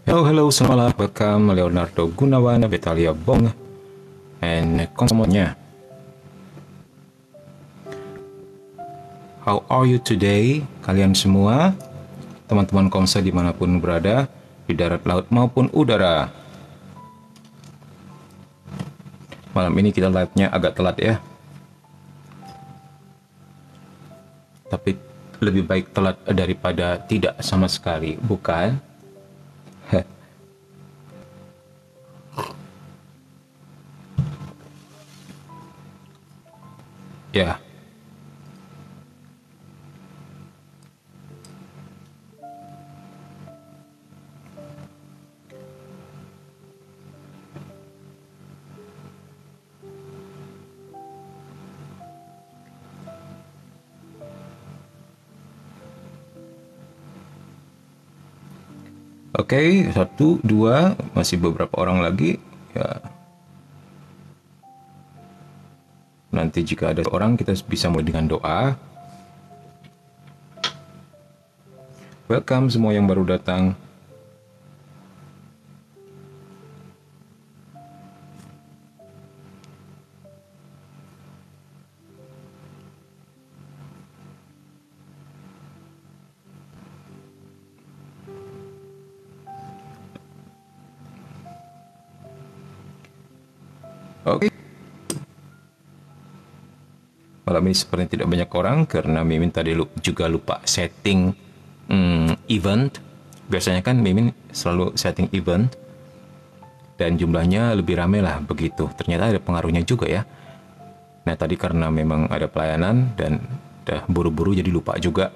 Hello, selamat malam. Welcome Leonardo Gunawan, Betalia Bong, and semuanya. How are you today, kalian semua? Teman-teman Komsa dimanapun berada, di darat, laut maupun udara. Malam ini kita live-nya agak telat ya. Tapi lebih baik telat daripada tidak sama sekali, bukan? Ya. Oke, 1, 2, masih beberapa orang lagi ya. Nanti jika ada orang kita bisa mulai dengan doa. Welcome semua yang baru datang. Oke. Malam ini sepertinya tidak banyak orang karena Mimin tadi juga lupa setting event. Biasanya kan Mimin selalu setting event dan jumlahnya lebih ramai lah begitu. Ternyata ada pengaruhnya juga ya. Nah tadi karena memang ada pelayanan dan udah buru-buru jadi lupa juga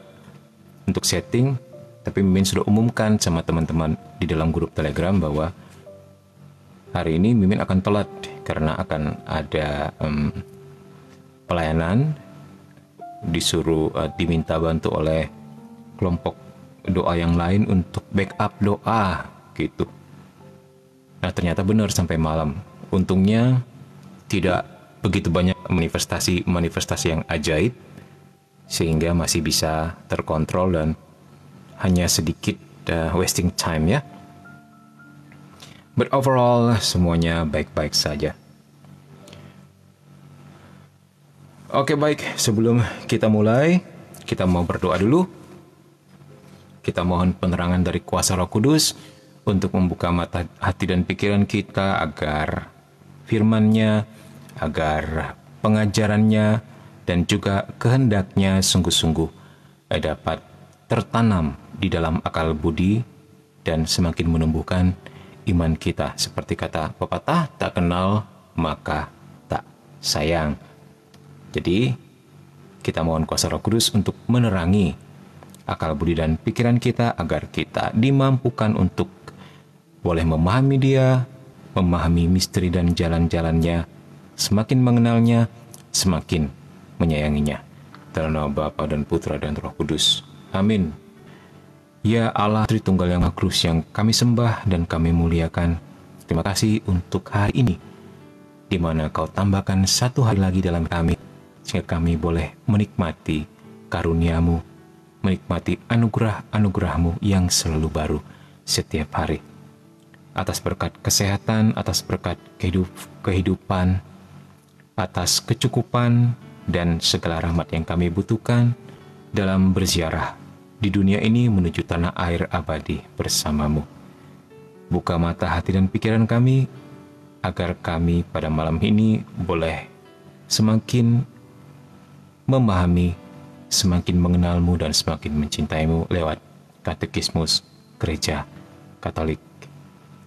untuk setting. Tapi Mimin sudah umumkan sama teman-teman di dalam grup Telegram bahwa hari ini Mimin akan telat karena akan ada pelayanan, disuruh diminta bantu oleh kelompok doa yang lain untuk backup doa gitu. Nah ternyata benar sampai malam. Untungnya tidak begitu banyak manifestasi yang ajaib sehingga masih bisa terkontrol dan hanya sedikit wasting time ya. But overall semuanya baik-baik saja. Oke baik, sebelum kita mulai, kita mau berdoa dulu. Kita mohon penerangan dari kuasa Roh Kudus untuk membuka mata hati dan pikiran kita agar firman-Nya, agar pengajarannya dan juga kehendaknya sungguh-sungguh dapat tertanam di dalam akal budi dan semakin menumbuhkan iman kita. Seperti kata pepatah, tak kenal maka tak sayang. Jadi kita mohon kuasa Roh Kudus untuk menerangi akal budi dan pikiran kita agar kita dimampukan untuk boleh memahami Dia, memahami misteri dan jalan-jalannya, semakin mengenalnya, semakin menyayanginya. Dalam nama Bapa dan Putra dan Roh Kudus. Amin. Ya Allah Tritunggal yang Maha Kudus yang kami sembah dan kami muliakan, terima kasih untuk hari ini, di mana Kau tambahkan satu hari lagi dalam kami, sehingga kami boleh menikmati karunia-Mu, menikmati anugerah-anugerah-Mu yang selalu baru setiap hari. Atas berkat kesehatan, atas berkat kehidupan, atas kecukupan, dan segala rahmat yang kami butuhkan dalam berziarah di dunia ini menuju tanah air abadi bersama-Mu. Buka mata hati dan pikiran kami, agar kami pada malam ini boleh semakin memahami, semakin mengenal-Mu dan semakin mencintai-Mu lewat katekismus Gereja Katolik.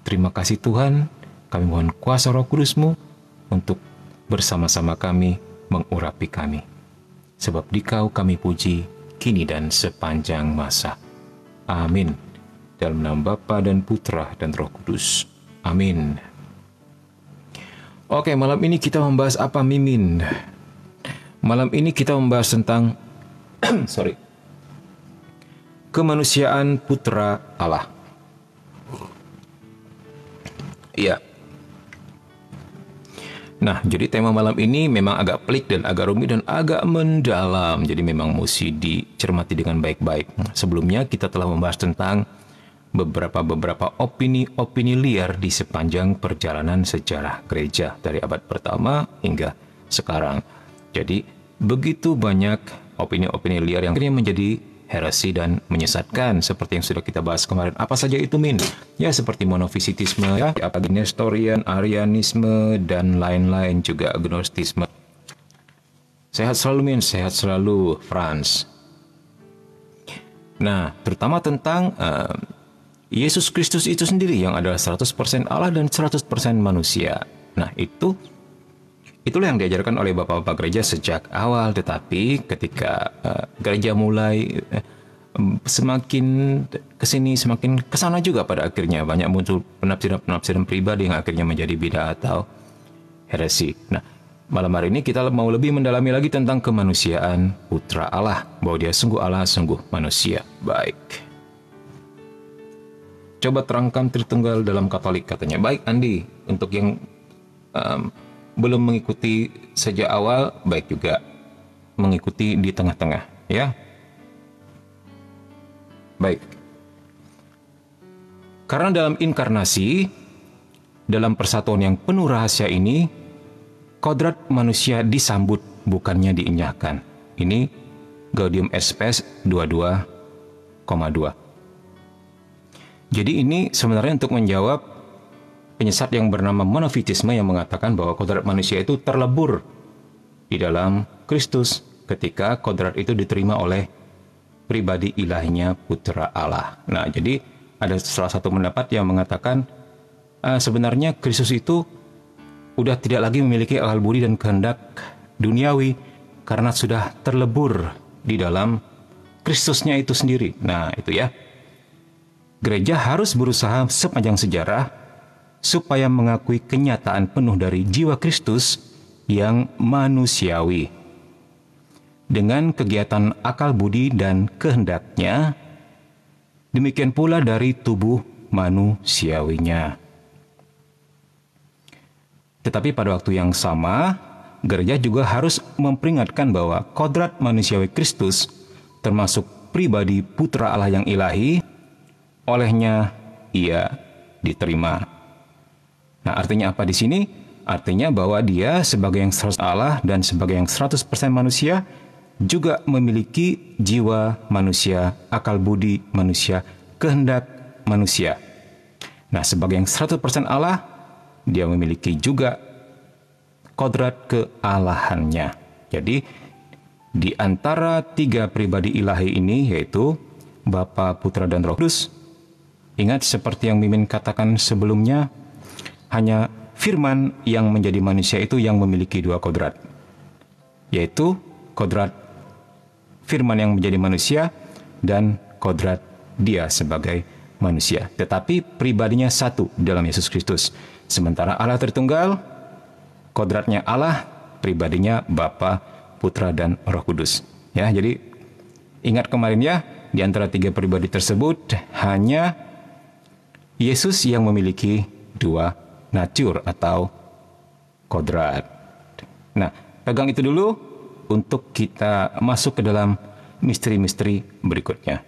Terima kasih Tuhan, kami mohon kuasa Roh Kudus-Mu untuk bersama-sama kami mengurapi kami. Sebab Dikau kami puji, kini dan sepanjang masa. Amin. Dalam nama Bapa dan Putra dan Roh Kudus. Amin. Oke, malam ini kita membahas apa, Mimin? Malam ini kita membahas tentang kemanusiaan Putra Allah. Iya. Nah, jadi tema malam ini memang agak pelik dan agak rumit dan agak mendalam. Jadi memang mesti dicermati dengan baik-baik. Sebelumnya kita telah membahas tentang beberapa opini-opini liar di sepanjang perjalanan sejarah gereja dari abad pertama hingga sekarang. Jadi begitu banyak opini-opini liar yang akhirnya menjadi heresi dan menyesatkan, seperti yang sudah kita bahas kemarin. Apa saja itu, Min? Ya, seperti monofisitisme, ya, apalagi Nestorian, Arianisme, dan lain-lain, juga agnostisme. Sehat selalu, Min. Sehat selalu, Franz. Nah, terutama tentang Yesus Kristus itu sendiri yang adalah 100% Allah dan 100% manusia. Nah, itulah yang diajarkan oleh bapak-bapak gereja sejak awal. Tetapi ketika gereja mulai semakin kesini, semakin kesana juga, pada akhirnya banyak muncul penafsiran pribadi yang akhirnya menjadi bidah atau heresi. Nah, malam hari ini kita mau lebih mendalami lagi tentang kemanusiaan Putra Allah, bahwa dia sungguh Allah, sungguh manusia. Baik. Coba terangkan Tritunggal dalam Katolik, katanya. Baik, Andi. Untuk yang belum mengikuti sejak awal, baik juga mengikuti di tengah-tengah, ya. Baik. Karena dalam inkarnasi, dalam persatuan yang penuh rahasia ini, kodrat manusia disambut, bukannya diinyahkan. Ini Gaudium et Spes 22,2. Jadi ini sebenarnya untuk menjawab penyesat yang bernama monofitisme yang mengatakan bahwa kodrat manusia itu terlebur di dalam Kristus ketika kodrat itu diterima oleh pribadi ilahinya Putra Allah. Nah, jadi ada salah satu pendapat yang mengatakan sebenarnya Kristus itu udah tidak lagi memiliki akal budi dan kehendak duniawi karena sudah terlebur di dalam Kristusnya itu sendiri. Nah, itu ya. Gereja harus berusaha sepanjang sejarah supaya mengakui kenyataan penuh dari jiwa Kristus yang manusiawi. Dengan kegiatan akal budi dan kehendaknya, demikian pula dari tubuh manusiawinya. Tetapi pada waktu yang sama, gereja juga harus memperingatkan bahwa kodrat manusiawi Kristus, termasuk pribadi Putra Allah yang ilahi, olehnya ia diterima. Nah, artinya apa di sini? Artinya bahwa dia sebagai yang 100% Allah dan sebagai yang 100% manusia juga memiliki jiwa manusia, akal budi manusia, kehendak manusia. Nah, sebagai yang 100% Allah, dia memiliki juga kodrat kealahannya. Jadi, di antara tiga pribadi ilahi ini, yaitu Bapa, Putra, dan Roh Kudus, ingat seperti yang Mimin katakan sebelumnya, hanya Firman yang menjadi manusia itu yang memiliki dua kodrat, yaitu kodrat Firman yang menjadi manusia dan kodrat dia sebagai manusia. Tetapi pribadinya satu dalam Yesus Kristus. Sementara Allah Tritunggal, kodratnya Allah, pribadinya Bapa, Putra, dan Roh Kudus. Ya, jadi ingat kemarin ya, di antara tiga pribadi tersebut hanya Yesus yang memiliki dua natur atau kodrat. Nah, pegang itu dulu untuk kita masuk ke dalam misteri-misteri berikutnya.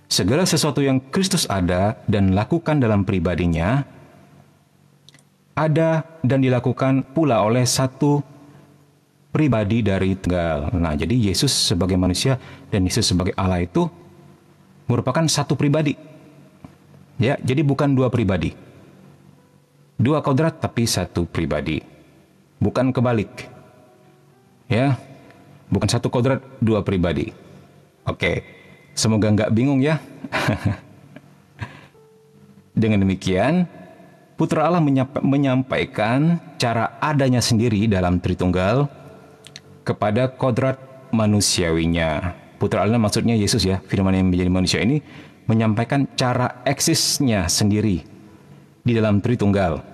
Segala sesuatu yang Kristus ada dan lakukan dalam pribadinya, ada dan dilakukan pula oleh satu pribadi dari Tunggal. Nah, jadi Yesus sebagai manusia dan Yesus sebagai Allah itu merupakan satu pribadi. Ya, jadi bukan dua pribadi. Dua kodrat tapi satu pribadi. Bukan kebalik. Ya, bukan satu kodrat, dua pribadi. Oke, semoga nggak bingung ya. Dengan demikian, Putra Allah menyampaikan cara adanya sendiri dalam Tritunggal kepada kodrat manusiawinya. Putra Allah maksudnya Yesus ya, Firman yang menjadi manusia ini menyampaikan cara eksisnya sendiri di dalam Tritunggal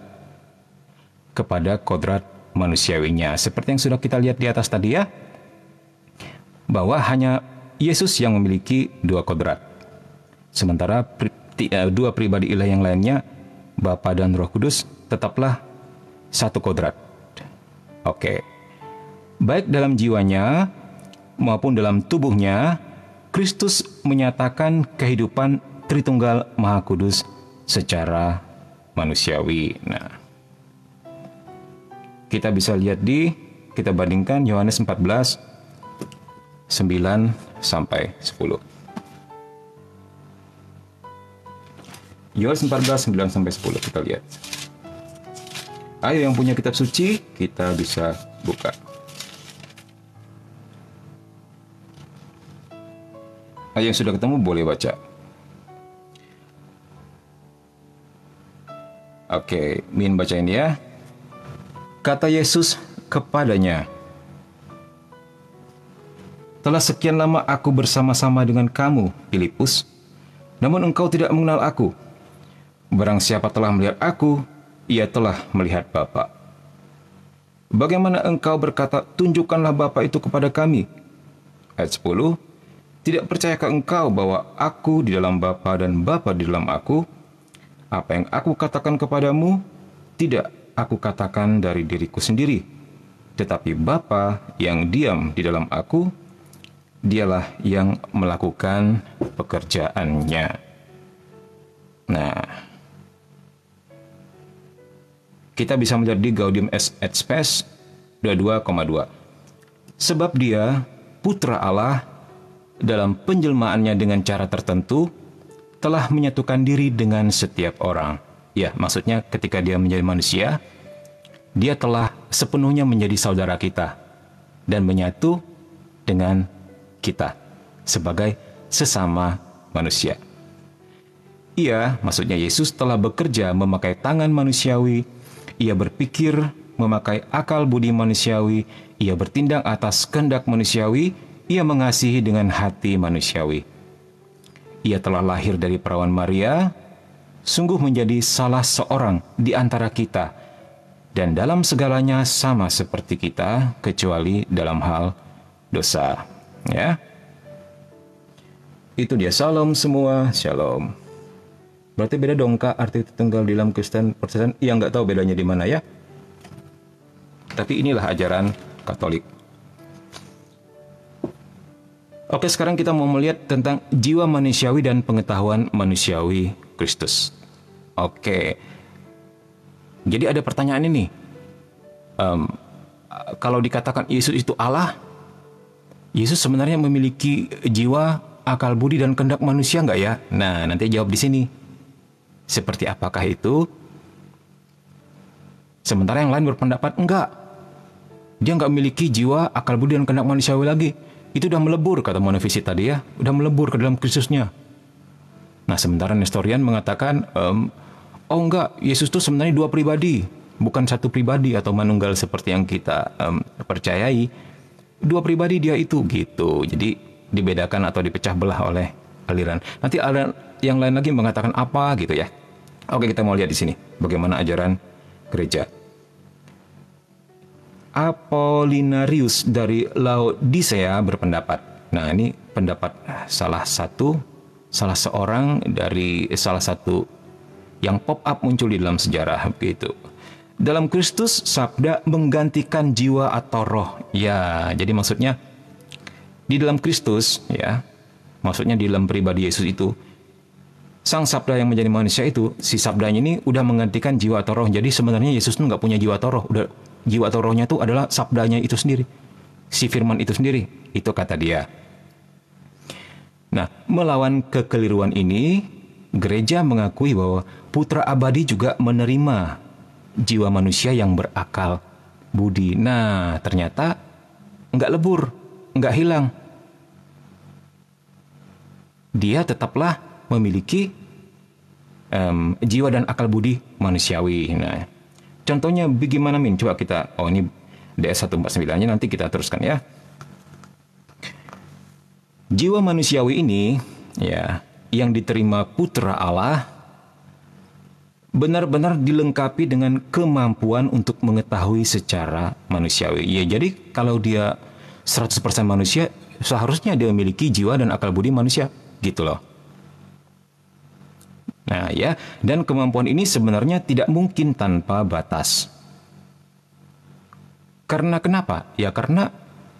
kepada kodrat manusiawinya. Seperti yang sudah kita lihat di atas tadi ya, bahwa hanya Yesus yang memiliki dua kodrat. Sementara dua pribadi ilahi yang lainnya, Bapa dan Roh Kudus, tetaplah satu kodrat. Oke. Baik dalam jiwanya maupun dalam tubuhnya, Kristus menyatakan kehidupan Tritunggal Maha Kudus secara manusiawi. Nah, kita bisa lihat kita bandingkan Yohanes 14, 9 sampai 10. Yohanes 14, 9 sampai 10 kita lihat. Ayo yang punya kitab suci, kita bisa buka. Ayo yang sudah ketemu boleh baca. Oke, Min bacain ya. Kata Yesus kepadanya, "Telah sekian lama aku bersama-sama dengan kamu, Filipus, namun engkau tidak mengenal aku. Barang siapa telah melihat aku, ia telah melihat Bapa. Bagaimana engkau berkata, tunjukkanlah Bapa itu kepada kami?" Ayat 10, "Tidak percayakah engkau bahwa aku di dalam Bapa dan Bapa di dalam aku? Apa yang aku katakan kepadamu, tidak aku katakan dari diriku sendiri, tetapi Bapa yang diam di dalam aku, dialah yang melakukan pekerjaannya." Nah, kita bisa melihat di Gaudium et Spes 22,2. Sebab dia, Putra Allah, dalam penjelmaannya dengan cara tertentu, telah menyatukan diri dengan setiap orang. Ya, maksudnya ketika dia menjadi manusia, dia telah sepenuhnya menjadi saudara kita dan menyatu dengan kita sebagai sesama manusia. Ia, maksudnya Yesus, telah bekerja memakai tangan manusiawi. Ia berpikir memakai akal budi manusiawi. Ia bertindak atas kehendak manusiawi. Ia mengasihi dengan hati manusiawi. Ia telah lahir dari perawan Maria, sungguh menjadi salah seorang di antara kita, dan dalam segalanya sama seperti kita, kecuali dalam hal dosa. Ya, itu dia. Salam semua, shalom. Berarti beda dong Kak arti Tritunggal di dalam Kristen Protestan? Iya, nggak tahu bedanya di mana ya. Tapi inilah ajaran Katolik. Oke, sekarang kita mau melihat tentang jiwa manusiawi dan pengetahuan manusiawi Kristus. Oke, jadi ada pertanyaan ini. Kalau dikatakan Yesus itu Allah, Yesus sebenarnya memiliki jiwa, akal budi, dan kehendak manusia nggak ya? Nah, nanti jawab di sini. Seperti apakah itu? Sementara yang lain berpendapat enggak. Dia nggak memiliki jiwa, akal budi, dan kehendak manusiawi lagi. Itu udah melebur, kata monofisit tadi ya. Udah melebur ke dalam Kristusnya. Nah, sementara Nestorian mengatakan, oh enggak, Yesus itu sebenarnya dua pribadi. Bukan satu pribadi atau manunggal seperti yang kita percayai. Dua pribadi dia itu, gitu. Jadi dibedakan atau dipecah belah oleh aliran. Nanti ada yang lain lagi mengatakan apa gitu ya. Oke, kita mau lihat di sini bagaimana ajaran gereja. Apollinarius dari Laodicea berpendapat. Nah, ini pendapat salah seorang dari salah satu yang pop up muncul di dalam sejarah begitu. Dalam Kristus, sabda menggantikan jiwa atau roh. Ya, jadi maksudnya di dalam Kristus ya. Maksudnya di dalam pribadi Yesus itu, sang sabda yang menjadi manusia itu, si sabdanya ini udah menggantikan jiwa atau roh. Jadi sebenarnya Yesus itu nggak punya jiwa atau roh. Udah, jiwa atau rohnya itu adalah sabdanya itu sendiri. Si firman itu sendiri. Itu kata dia. Nah, melawan kekeliruan ini, gereja mengakui bahwa Putra Abadi juga menerima jiwa manusia yang berakal budi. Nah, ternyata nggak lebur, nggak hilang. Dia tetaplah memiliki jiwa dan akal budi manusiawi. Nah, contohnya bagaimana Min? Coba kita, ini DS 149-nya nanti kita teruskan ya. Jiwa manusiawi ini ya, yang diterima Putra Allah benar-benar dilengkapi dengan kemampuan untuk mengetahui secara manusiawi. Ya, jadi kalau dia 100% manusia, seharusnya dia memiliki jiwa dan akal budi manusia. Gitu loh. Nah ya, dan kemampuan ini sebenarnya tidak mungkin tanpa batas. Karena kenapa? Ya karena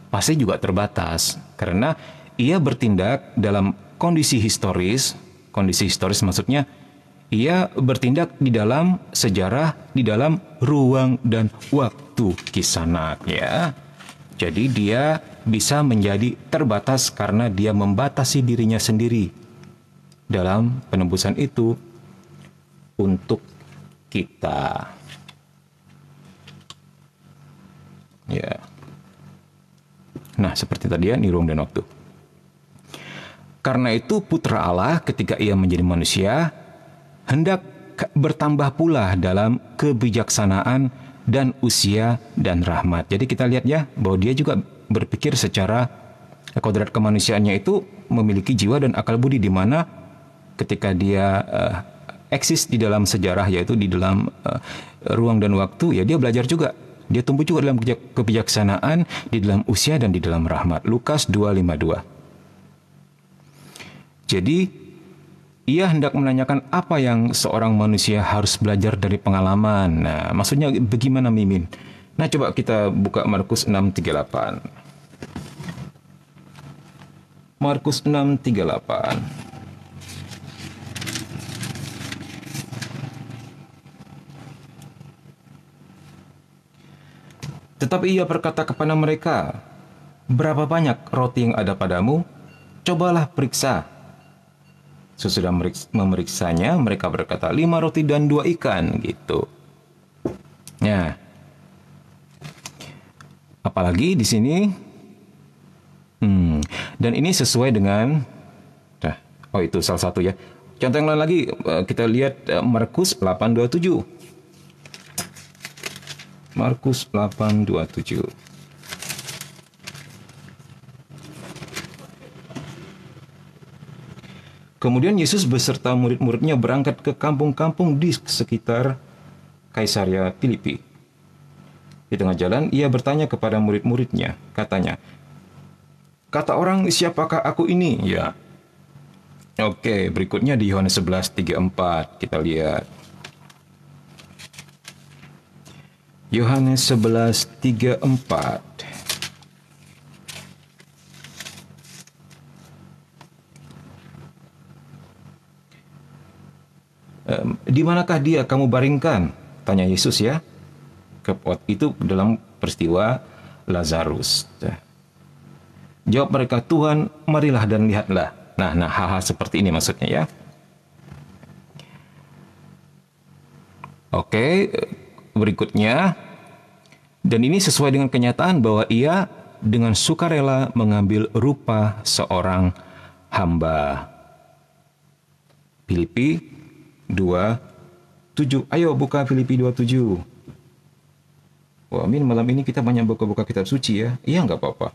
pasti juga terbatas. Karena ia bertindak dalam kondisi historis Kondisi historis maksudnya ia bertindak di dalam sejarah, di dalam ruang dan waktu, Kisanak ya. Jadi dia bisa menjadi terbatas karena dia membatasi dirinya sendiri dalam penebusan itu untuk kita. Ya. Nah, seperti tadi ya, ini ruang dan waktu. Karena itu putra Allah ketika ia menjadi manusia hendak bertambah pula dalam kebijaksanaan dan usia dan rahmat. Jadi kita lihat ya bahwa dia juga berpikir secara kodrat kemanusiaannya itu memiliki jiwa dan akal budi, di mana ketika dia eksis di dalam sejarah, yaitu di dalam ruang dan waktu, ya dia belajar juga. Dia tumbuh juga dalam kebijaksanaan, di dalam usia dan di dalam rahmat. Lukas 2:52. Jadi ia hendak menanyakan apa yang seorang manusia harus belajar dari pengalaman. Nah, maksudnya bagaimana Mimin? Nah, coba kita buka Markus 6:38. Markus 6:38. Tetapi ia berkata kepada mereka, "Berapa banyak roti yang ada padamu? Cobalah periksa." Sesudah memeriksanya, mereka berkata, 5 roti dan 2 ikan, gitu. Ya. Apalagi di sini, dan ini sesuai dengan, oh itu salah satu ya. Contoh yang lain lagi, kita lihat Markus 8:27. Markus 8:27. Kemudian Yesus beserta murid-muridnya berangkat ke kampung-kampung di sekitar Kaisaria Filipi. Di tengah jalan, ia bertanya kepada murid-muridnya, katanya, "Kata orang, siapakah aku ini?" Ya. Oke, berikutnya di Yohanes 11:3-4, kita lihat. Yohanes 11:3-4. "Di manakah dia kamu baringkan?" tanya Yesus ya. Itu dalam peristiwa Lazarus. Jawab mereka, "Tuhan, marilah dan lihatlah." Nah, hal-hal seperti ini maksudnya ya. Oke, berikutnya. Dan ini sesuai dengan kenyataan bahwa ia dengan sukarela mengambil rupa seorang hamba. Filipi 2:7. Ayo buka Filipi 2:7. Wah, Amin, malam ini kita banyak buka-buka kitab suci ya. Iya, nggak apa-apa.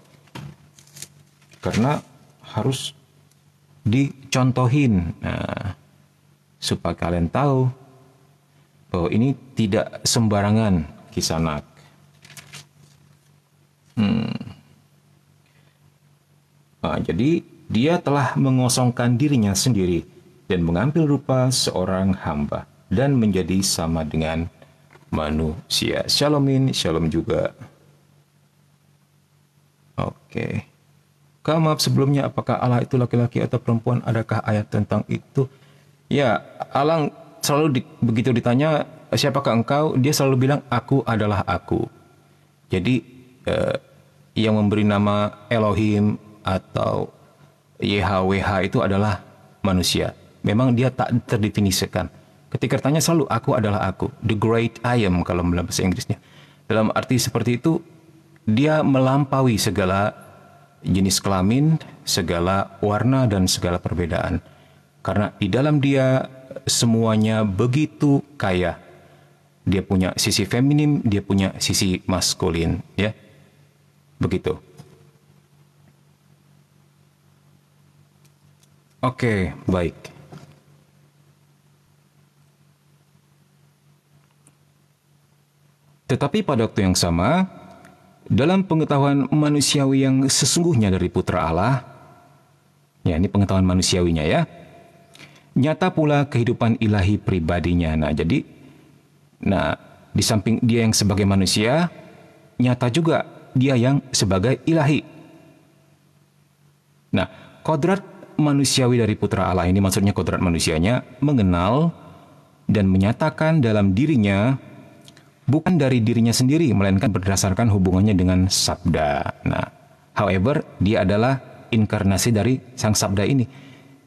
Karena harus dicontohin. Nah, supaya kalian tahu bahwa ini tidak sembarangan, Kisanak. Nah, jadi dia telah mengosongkan dirinya sendiri dan mengambil rupa seorang hamba dan menjadi sama dengan manusia. Shalomin, shalom juga. Oke. Kak, maaf sebelumnya, apakah Allah itu laki-laki atau perempuan? Adakah ayat tentang itu? Ya, Allah selalu begitu ditanya, siapakah engkau? Dia selalu bilang, aku adalah aku. Jadi, yang memberi nama Elohim atau YHWH itu adalah manusia. Memang dia tak terdefinisikan. Ketika ditanya selalu, aku adalah aku. The great I am kalau dalam bahasa Inggrisnya. Dalam arti seperti itu, dia melampaui segala jenis kelamin, segala warna, dan segala perbedaan. Karena di dalam dia semuanya begitu kaya. Dia punya sisi feminim, dia punya sisi maskulin. Ya, begitu. Oke, baik. Tetapi pada waktu yang sama, dalam pengetahuan manusiawi yang sesungguhnya dari Putra Allah, ya ini pengetahuan manusiawinya ya, nyata pula kehidupan ilahi pribadinya. Nah, jadi, di samping dia yang sebagai manusia, nyata juga dia yang sebagai ilahi. Nah, kodrat manusiawi dari Putra Allah ini, maksudnya kodrat manusianya, mengenal dan menyatakan dalam dirinya bukan dari dirinya sendiri, melainkan berdasarkan hubungannya dengan Sabda. Nah, however, dia adalah inkarnasi dari Sang Sabda ini.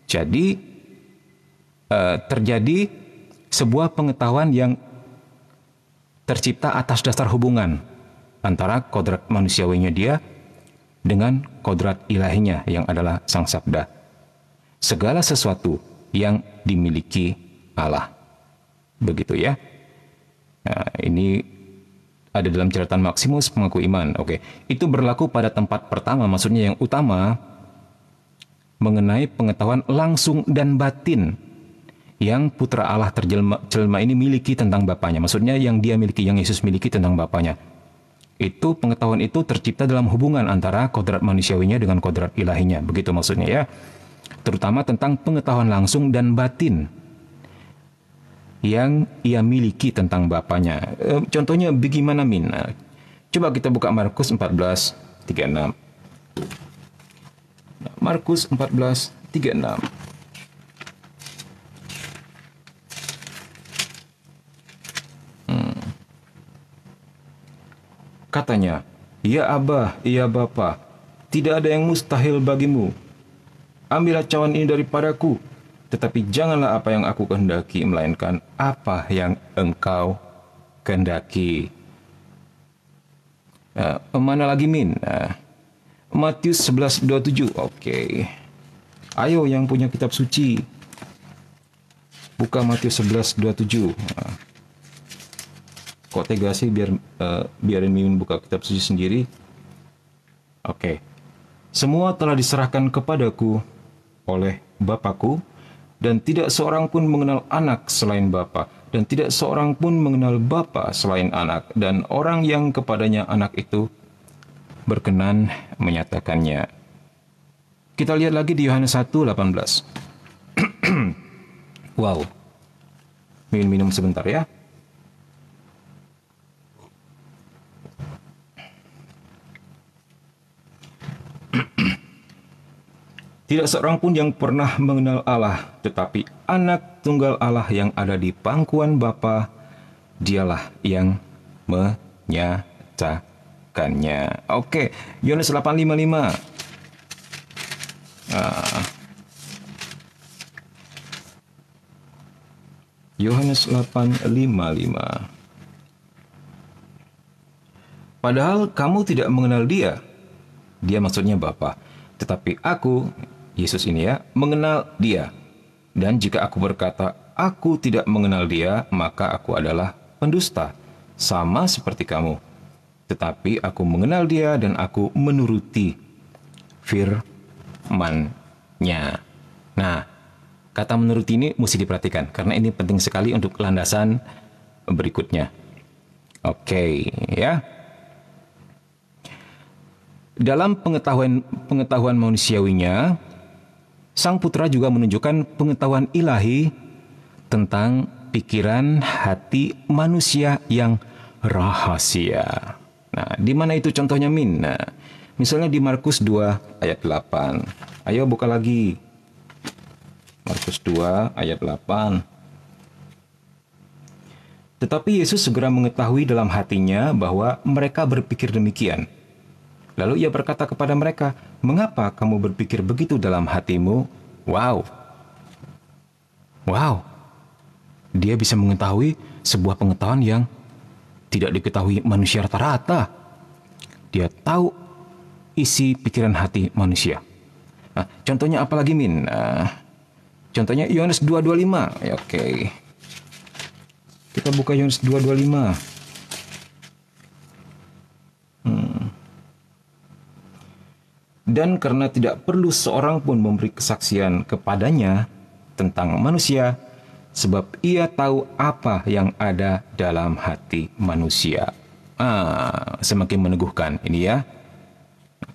Jadi, terjadi sebuah pengetahuan yang tercipta atas dasar hubungan antara kodrat manusiawinya dia dengan kodrat ilahinya yang adalah Sang Sabda. Segala sesuatu yang dimiliki Allah. Begitu ya. Nah, ini ada dalam catatan Maximus Pengaku Iman. Oke, itu berlaku pada tempat pertama, maksudnya yang utama, mengenai pengetahuan langsung dan batin yang Putra Allah terjelma ini miliki tentang Bapaknya. Maksudnya yang dia miliki, yang Yesus miliki tentang Bapaknya. Itu pengetahuan itu tercipta dalam hubungan antara kodrat manusiawinya dengan kodrat ilahinya. Begitu maksudnya ya. Terutama tentang pengetahuan langsung dan batin yang ia miliki tentang Bapaknya. Contohnya bagaimana, Min? Coba kita buka Markus 14:36. Markus 14:36. Katanya, "Ya Abah, ya Bapa, tidak ada yang mustahil bagimu. Ambillah cawan ini daripadaku, tetapi janganlah apa yang aku kehendaki, melainkan apa yang engkau kehendaki." Mana lagi, Min? Matius 11:27. Oke. Ayo yang punya kitab suci, buka Matius 11:27. Kok tega sih biarin Mimin buka kitab suci sendiri? Oke. "Semua telah diserahkan kepadaku oleh Bapakku, dan tidak seorang pun mengenal anak selain Bapa, dan tidak seorang pun mengenal Bapa selain anak, dan orang yang kepadanya anak itu berkenan menyatakannya." Kita lihat lagi di Yohanes 1:18. Wow. Minum sebentar ya. "Tidak seorang pun yang pernah mengenal Allah, tetapi anak tunggal Allah yang ada di pangkuan Bapa, dialah yang menyatakannya." Oke, Yohanes 8:55. Yohanes 8:55. "Padahal kamu tidak mengenal dia." Dia maksudnya Bapa. "Tetapi aku," Yesus ini ya, "mengenal dia. Dan jika aku berkata, aku tidak mengenal dia, maka aku adalah pendusta, sama seperti kamu. Tetapi aku mengenal dia dan aku menuruti firman-Nya." Nah, kata menuruti ini mesti diperhatikan, karena ini penting sekali untuk landasan berikutnya. Oke, ya. Dalam pengetahuan manusiawinya, Sang Putra juga menunjukkan pengetahuan ilahi tentang pikiran hati manusia yang rahasia. Nah, di mana itu contohnya, Min? Nah, misalnya di Markus 2:8. Ayo buka lagi. Markus 2:8. "Tetapi Yesus segera mengetahui dalam hatinya bahwa mereka berpikir demikian. Lalu ia berkata kepada mereka, 'Mengapa kamu berpikir begitu dalam hatimu?'" Wow. Dia bisa mengetahui sebuah pengetahuan yang tidak diketahui manusia rata-rata. Dia tahu isi pikiran hati manusia. Nah, contohnya apa lagi, Min? Contohnya Yohanes 2:25. Ya, oke. Kita buka Yohanes 2:25. "Dan karena tidak perlu seorang pun memberi kesaksian kepadanya tentang manusia, sebab ia tahu apa yang ada dalam hati manusia." Semakin meneguhkan ini ya.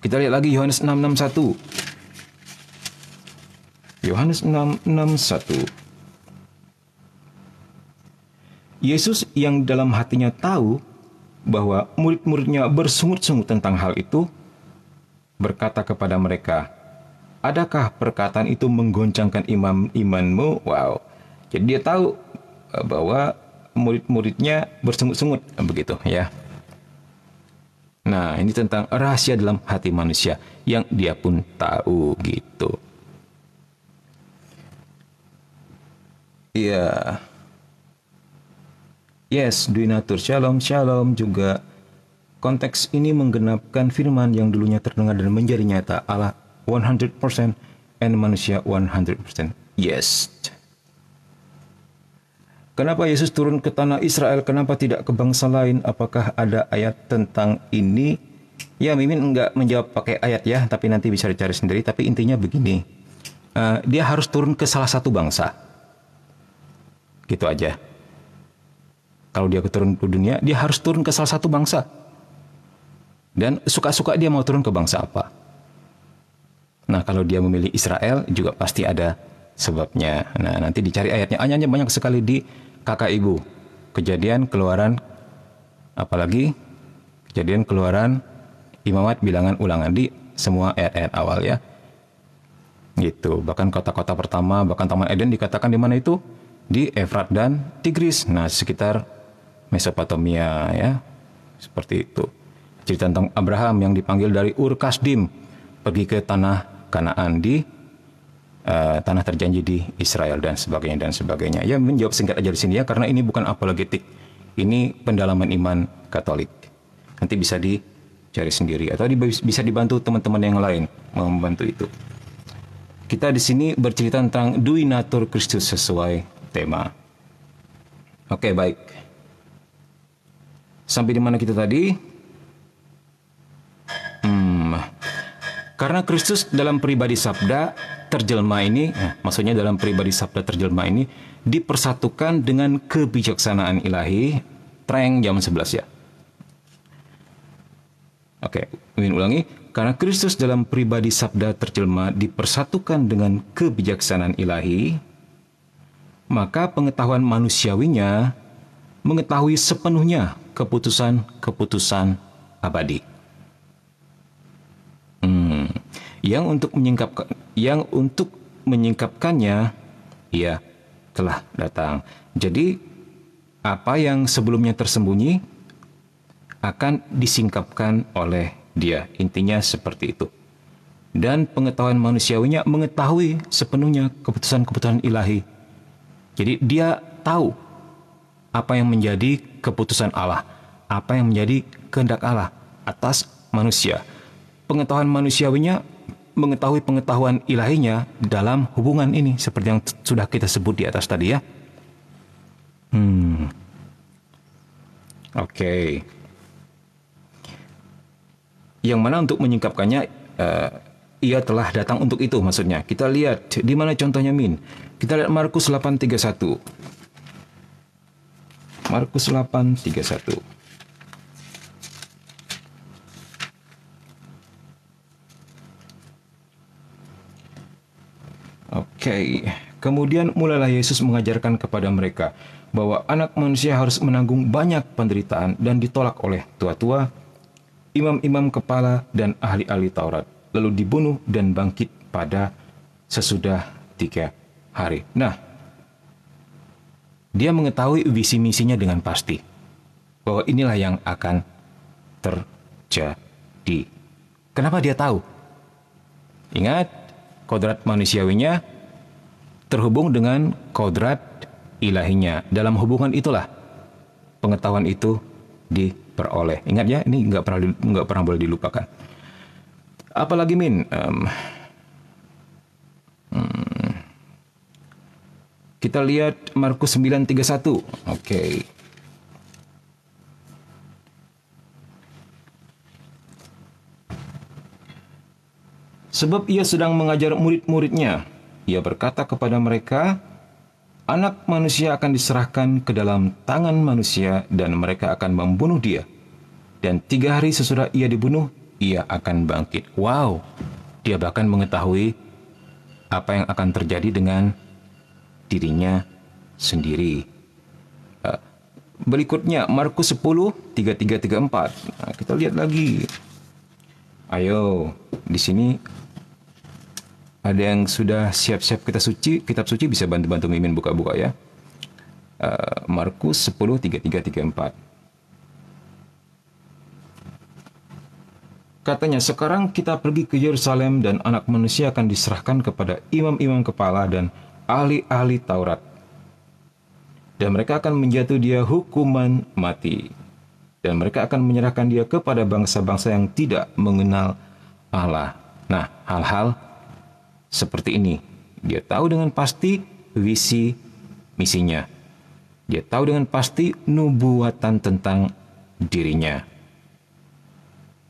Kita lihat lagi Yohanes 6:61. Yohanes 6:61. Yesus yang dalam hatinya tahu bahwa murid-muridnya bersungut-sungut tentang hal itu, berkata kepada mereka, Adakah perkataan itu menggoncangkan imanmu? Wow. Jadi dia tahu bahwa murid-muridnya bersungut-sungut begitu ya. Nah, ini tentang rahasia dalam hati manusia yang dia pun tahu gitu. Iya. Yes, Duinatur. Shalom, shalom juga. Konteks ini menggenapkan firman yang dulunya terdengar dan menjadi nyata. Allah 100% and manusia 100%. Yes. Kenapa Yesus turun ke tanah Israel? Kenapa tidak ke bangsa lain? Apakah ada ayat tentang ini? Ya, Mimin enggak menjawab pakai ayat ya, tapi nanti bisa dicari sendiri. Tapi intinya begini, dia harus turun ke salah satu bangsa. Gitu aja. Kalau dia turun ke dunia, dia harus turun ke salah satu bangsa. Dan suka-suka dia mau turun ke bangsa apa. Nah, kalau dia memilih Israel, juga pasti ada sebabnya. Nah, nanti dicari ayatnya. Ayatnya banyak sekali di kakak ibu. Kejadian, Keluaran, apalagi Kejadian, Keluaran, Imamat, Bilangan, Ulangan, di semua ayat-ayat awal ya. Gitu. Bahkan kota-kota pertama, bahkan Taman Eden dikatakan di mana itu? Di Efrat dan Tigris. Nah, sekitar Mesopotamia ya. Seperti itu. Cerita tentang Abraham yang dipanggil dari Ur Kasdim pergi ke tanah Kanaan di tanah terjanji di Israel dan sebagainya. Ya, menjawab singkat aja di sini ya, karena ini bukan apologetik. Ini pendalaman iman Katolik. Nanti bisa dicari sendiri atau bisa dibantu teman-teman yang lain membantu itu. Kita di sini bercerita tentang Duinatur Kristus sesuai tema. Oke, baik. Sampai di mana kita tadi? Karena Kristus dalam pribadi sabda terjelma ini, maksudnya dalam pribadi sabda terjelma ini dipersatukan dengan kebijaksanaan ilahi. Treng jam 11 ya. Oke, ingin ulangi. Karena Kristus dalam pribadi sabda terjelma dipersatukan dengan kebijaksanaan ilahi, maka pengetahuan manusiawinya mengetahui sepenuhnya keputusan-keputusan abadi. Yang untuk menyingkapkannya, ia telah datang. Jadi, apa yang sebelumnya tersembunyi akan disingkapkan oleh dia. Intinya seperti itu. Dan pengetahuan manusiawinya mengetahui sepenuhnya keputusan-keputusan ilahi. Jadi, dia tahu apa yang menjadi keputusan Allah, apa yang menjadi kehendak Allah atas manusia. Pengetahuan manusiawinya mengetahui pengetahuan ilahinya dalam hubungan ini, seperti yang sudah kita sebut di atas tadi ya. Oke. Yang mana untuk menyingkapkannya, ia telah datang untuk itu maksudnya. Kita lihat di mana contohnya Min. Kita lihat Markus 8:31. Markus 8:31. Oke. Kemudian mulailah Yesus mengajarkan kepada mereka bahwa anak manusia harus menanggung banyak penderitaan dan ditolak oleh tua-tua, imam-imam kepala, dan ahli-ahli Taurat, lalu dibunuh dan bangkit pada sesudah 3 hari. Nah, dia mengetahui visi misinya dengan pasti, bahwa inilah yang akan terjadi. Kenapa dia tahu? Ingat, kodrat manusiawinya terhubung dengan kodrat ilahinya. Dalam hubungan itulah pengetahuan itu diperoleh. Ingat ya, ini nggak pernah boleh dilupakan. Apalagi Min, kita lihat Markus 9:31. Oke. Sebab ia sedang mengajar murid-muridnya. Ia berkata kepada mereka, Anak manusia akan diserahkan ke dalam tangan manusia dan mereka akan membunuh dia. Dan 3 hari sesudah ia dibunuh, ia akan bangkit. Wow, dia bahkan mengetahui apa yang akan terjadi dengan dirinya sendiri. Berikutnya, Markus 10:33-34. Nah, kita lihat lagi. Ayo, di sini Ada yang sudah siap-siap kitab suci bisa bantu-bantu Mimin buka-buka ya. Markus 10, 33, 34. Katanya, sekarang kita pergi ke Yerusalem dan anak manusia akan diserahkan kepada imam-imam kepala dan ahli-ahli Taurat. Dan mereka akan menjatuh dia hukuman mati. Dan mereka akan menyerahkan dia kepada bangsa-bangsa yang tidak mengenal Allah. Nah, hal-hal seperti ini. Dia tahu dengan pasti visi misinya. Dia tahu dengan pasti nubuatan tentang dirinya.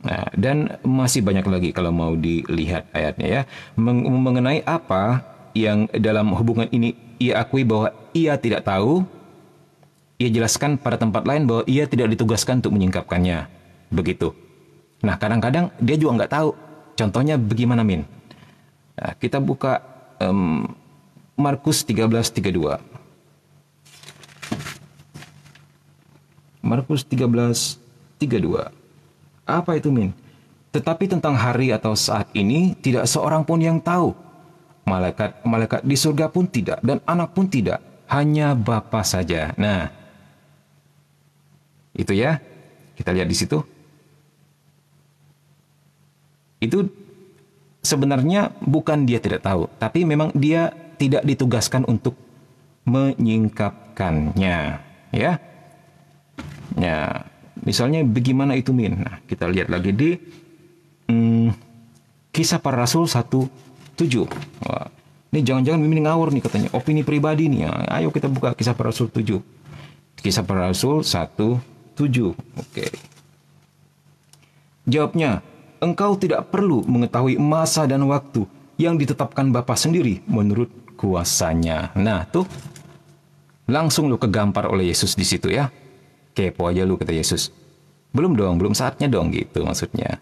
Nah, dan masih banyak lagi kalau mau dilihat ayatnya ya. Mengenai apa yang dalam hubungan ini ia akui bahwa ia tidak tahu, ia jelaskan pada tempat lain bahwa ia tidak ditugaskan untuk menyingkapkannya. Begitu. Nah, kadang-kadang dia juga nggak tahu. Contohnya bagaimana, Min? Nah, kita buka Markus 13:32. Markus 13:32. Apa itu, Min? Tetapi tentang hari atau saat ini tidak seorang pun yang tahu. Malaikat di surga pun tidak, dan anak pun tidak, hanya Bapa saja. Nah, itu ya. Kita lihat di situ. Itu sebenarnya bukan dia tidak tahu, tapi memang dia tidak ditugaskan untuk menyingkapkannya, ya. Ya, misalnya bagaimana itu, Min? Nah, kita lihat lagi di Kisah Para Rasul 1:7. Wah, ini jangan-jangan Mimin ngawur nih katanya, opini pribadi nih. Ayo kita buka Kisah Para Rasul 7. Kisah Para Rasul 1:7. Oke. Jawabnya, engkau tidak perlu mengetahui masa dan waktu yang ditetapkan Bapa sendiri menurut kuasanya. Nah, tuh langsung lu kegampar oleh Yesus di situ ya. Kepo aja lu, kata Yesus. Belum dong, belum saatnya dong gitu maksudnya.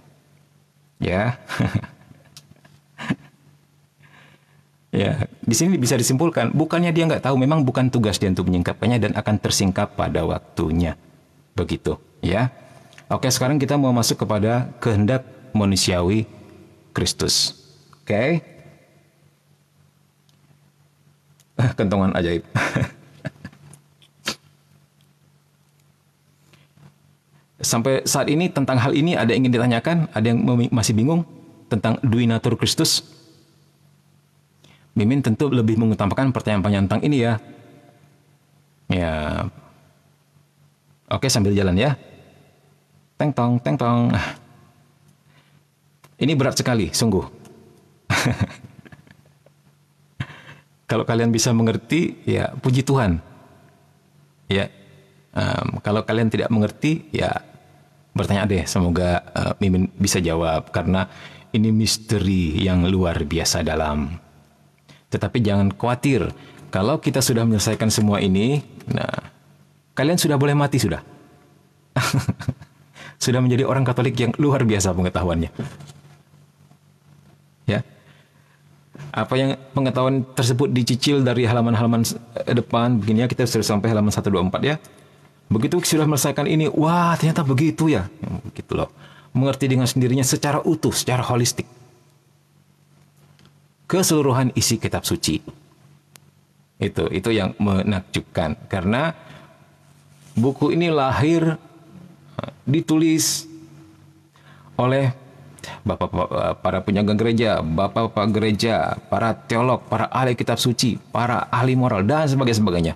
Ya. Ya, di sini bisa disimpulkan, bukannya dia nggak tahu, memang bukan tugas dia untuk menyingkapkannya dan akan tersingkap pada waktunya. Begitu, ya. Oke, sekarang kita mau masuk kepada kehendak manusiawi Kristus. Oke. Kentongan ajaib. Sampai saat ini tentang hal ini ada yang ingin ditanyakan? Ada yang masih bingung tentang Duinatur Kristus? Mimin tentu lebih mengutamakan pertanyaan-pertanyaan tentang ini ya. Ya. Oke, sambil jalan ya. Teng tong, teng tong. Ini berat sekali, sungguh. Kalau kalian bisa mengerti, ya puji Tuhan. Ya. Kalau kalian tidak mengerti, ya bertanya deh. Semoga Mimin bisa jawab, karena ini misteri yang luar biasa dalam. Tetapi jangan khawatir, kalau kita sudah menyelesaikan semua ini, nah, kalian sudah boleh mati sudah. Sudah menjadi orang Katolik yang luar biasa pengetahuannya. Ya. Apa yang pengetahuan tersebut dicicil dari halaman-halaman depan, begini ya, kita sudah sampai halaman 124 ya. Begitu sudah menyelesaikan ini, wah ternyata begitu ya. Begitu loh. Mengerti dengan sendirinya secara utuh, secara holistik. Keseluruhan isi kitab suci. Itu yang menakjubkan. Karena buku ini lahir, ditulis oleh para penjaga gereja, bapak-bapak gereja, para teolog, para ahli kitab suci, para ahli moral, dan sebagainya.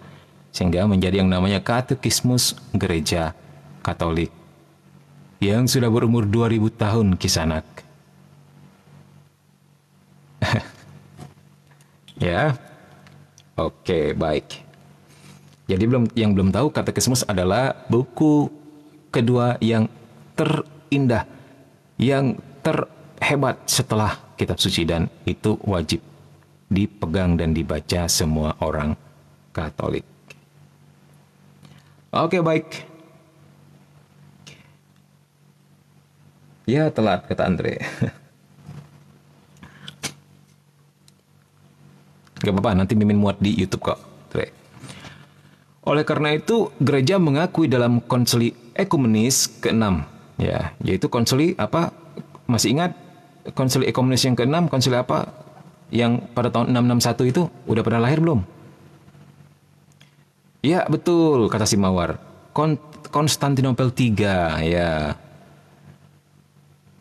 Sehingga menjadi yang namanya Katekismus Gereja Katolik. Yang sudah berumur 2000 tahun kisanak. Ya, oke, baik. Jadi yang belum tahu, Katekismus adalah buku kedua yang terindah, yang terhebat setelah kitab suci, dan itu wajib dipegang dan dibaca semua orang Katolik. Oke, baik. Ya, telat, kata Andre. Gak apa-apa, nanti Mimin muat di YouTube kok. Oleh karena itu, gereja mengakui dalam konsili ekumenis ke-6, ya, yaitu konsili apa? Masih ingat konsili ekumenis yang ke-6, konsili apa? yang pada tahun 661 itu udah pernah lahir belum? Ya, betul, kata si Mawar. Konstantinopel III, ya.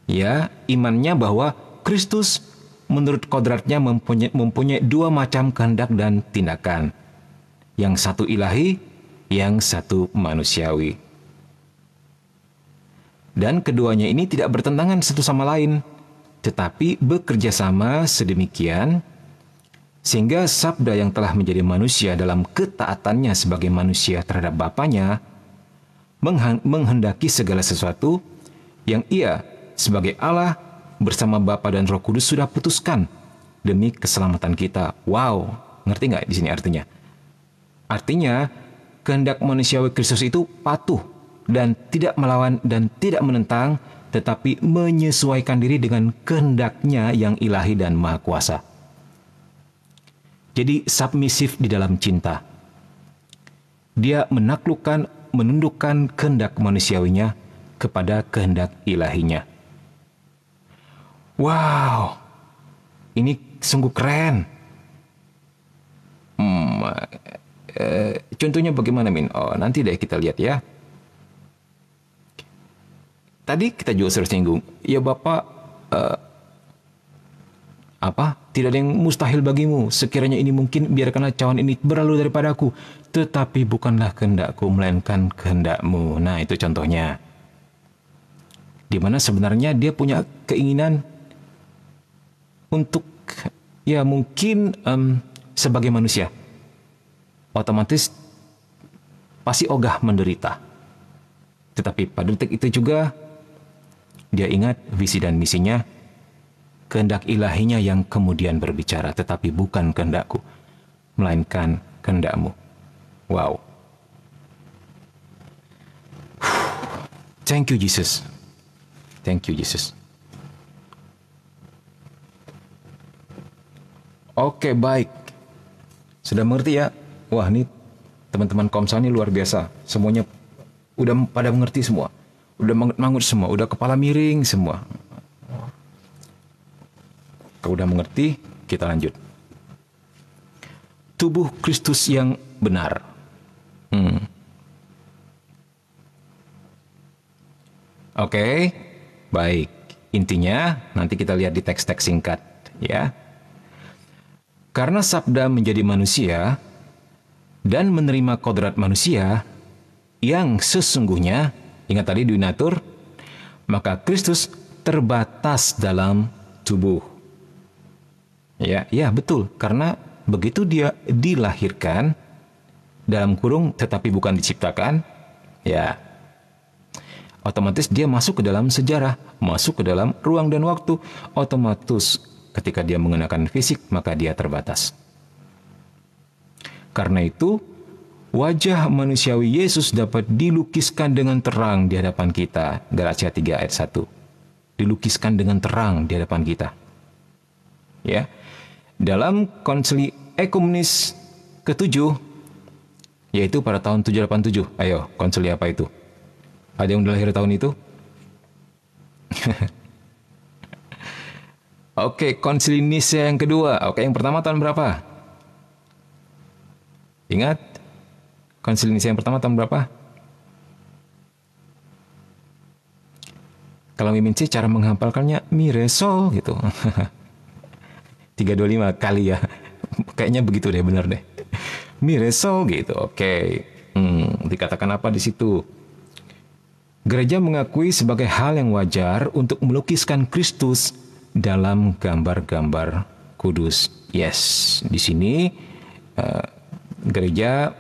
Ya, imannya bahwa Kristus menurut kodratnya mempunyai dua macam kehendak dan tindakan. Yang satu ilahi, yang satu manusiawi. Dan keduanya ini tidak bertentangan satu sama lain, tetapi bekerja sama sedemikian sehingga sabda yang telah menjadi manusia dalam ketaatannya sebagai manusia terhadap Bapanya menghendaki segala sesuatu yang ia sebagai Allah bersama Bapa dan Roh Kudus sudah putuskan demi keselamatan kita. Wow, ngerti nggak di sini artinya? Artinya, kehendak manusiawi Kristus itu patuh dan tidak melawan dan tidak menentang, tetapi menyesuaikan diri dengan kehendaknya yang ilahi dan maha kuasa. Jadi submisif di dalam cinta. Dia menundukkan kehendak manusiawinya kepada kehendak ilahinya. Wow, ini sungguh keren. Contohnya bagaimana, Min? Oh, nanti deh kita lihat ya. Tadi kita juga sudah singgung, ya Bapak, tidak ada yang mustahil bagimu. Sekiranya ini mungkin, biarkanlah cawan ini berlalu daripadaku. Tetapi bukanlah kehendakku, melainkan kehendakmu. Nah, itu contohnya. Di mana sebenarnya dia punya keinginan untuk, ya mungkin sebagai manusia, otomatis pasti ogah menderita. Tetapi pada detik itu juga, dia ingat visi dan misinya, kehendak ilahinya yang kemudian berbicara, tetapi bukan kehendakku, melainkan kehendakmu. Wow. Thank you, Jesus. Thank you, Jesus. Oke, baik. Sudah mengerti ya? Wah, ini teman-teman Komsel ini luar biasa. Semuanya udah pada mengerti semua. Udah mangut semua, udah kepala miring semua. Kalau udah mengerti, kita lanjut. Tubuh Kristus yang benar. Oke, baik. Intinya nanti kita lihat di teks-teks singkat, ya. Karena sabda menjadi manusia dan menerima kodrat manusia yang sesungguhnya, ingat tadi diatur, maka Kristus terbatas dalam tubuh. Ya, betul. Karena begitu dia dilahirkan, dalam kurung tetapi bukan diciptakan, ya, otomatis dia masuk ke dalam sejarah, masuk ke dalam ruang dan waktu. Otomatis ketika dia mengenakan fisik, maka dia terbatas. Karena itu, wajah manusiawi Yesus dapat dilukiskan dengan terang di hadapan kita. Galatia 3 ayat 1. Dilukiskan dengan terang di hadapan kita. Ya. Dalam konsili ekumenis ke-7, yaitu pada tahun 787. Ayo, konsili apa itu? Ada yang udah lahir tahun itu? Oke, konsili Nicea yang kedua. Oke, yang pertama tahun berapa? Ingat? Konsili Nicea yang pertama tahun berapa? Kalau Mimin sih cara menghafalkannya mi re sol gitu. 325 kali ya. Kayaknya begitu deh, benar deh. Mi re sol gitu. Oke. Dikatakan apa di situ? Gereja mengakui sebagai hal yang wajar untuk melukiskan Kristus dalam gambar-gambar kudus. Yes, di sini gereja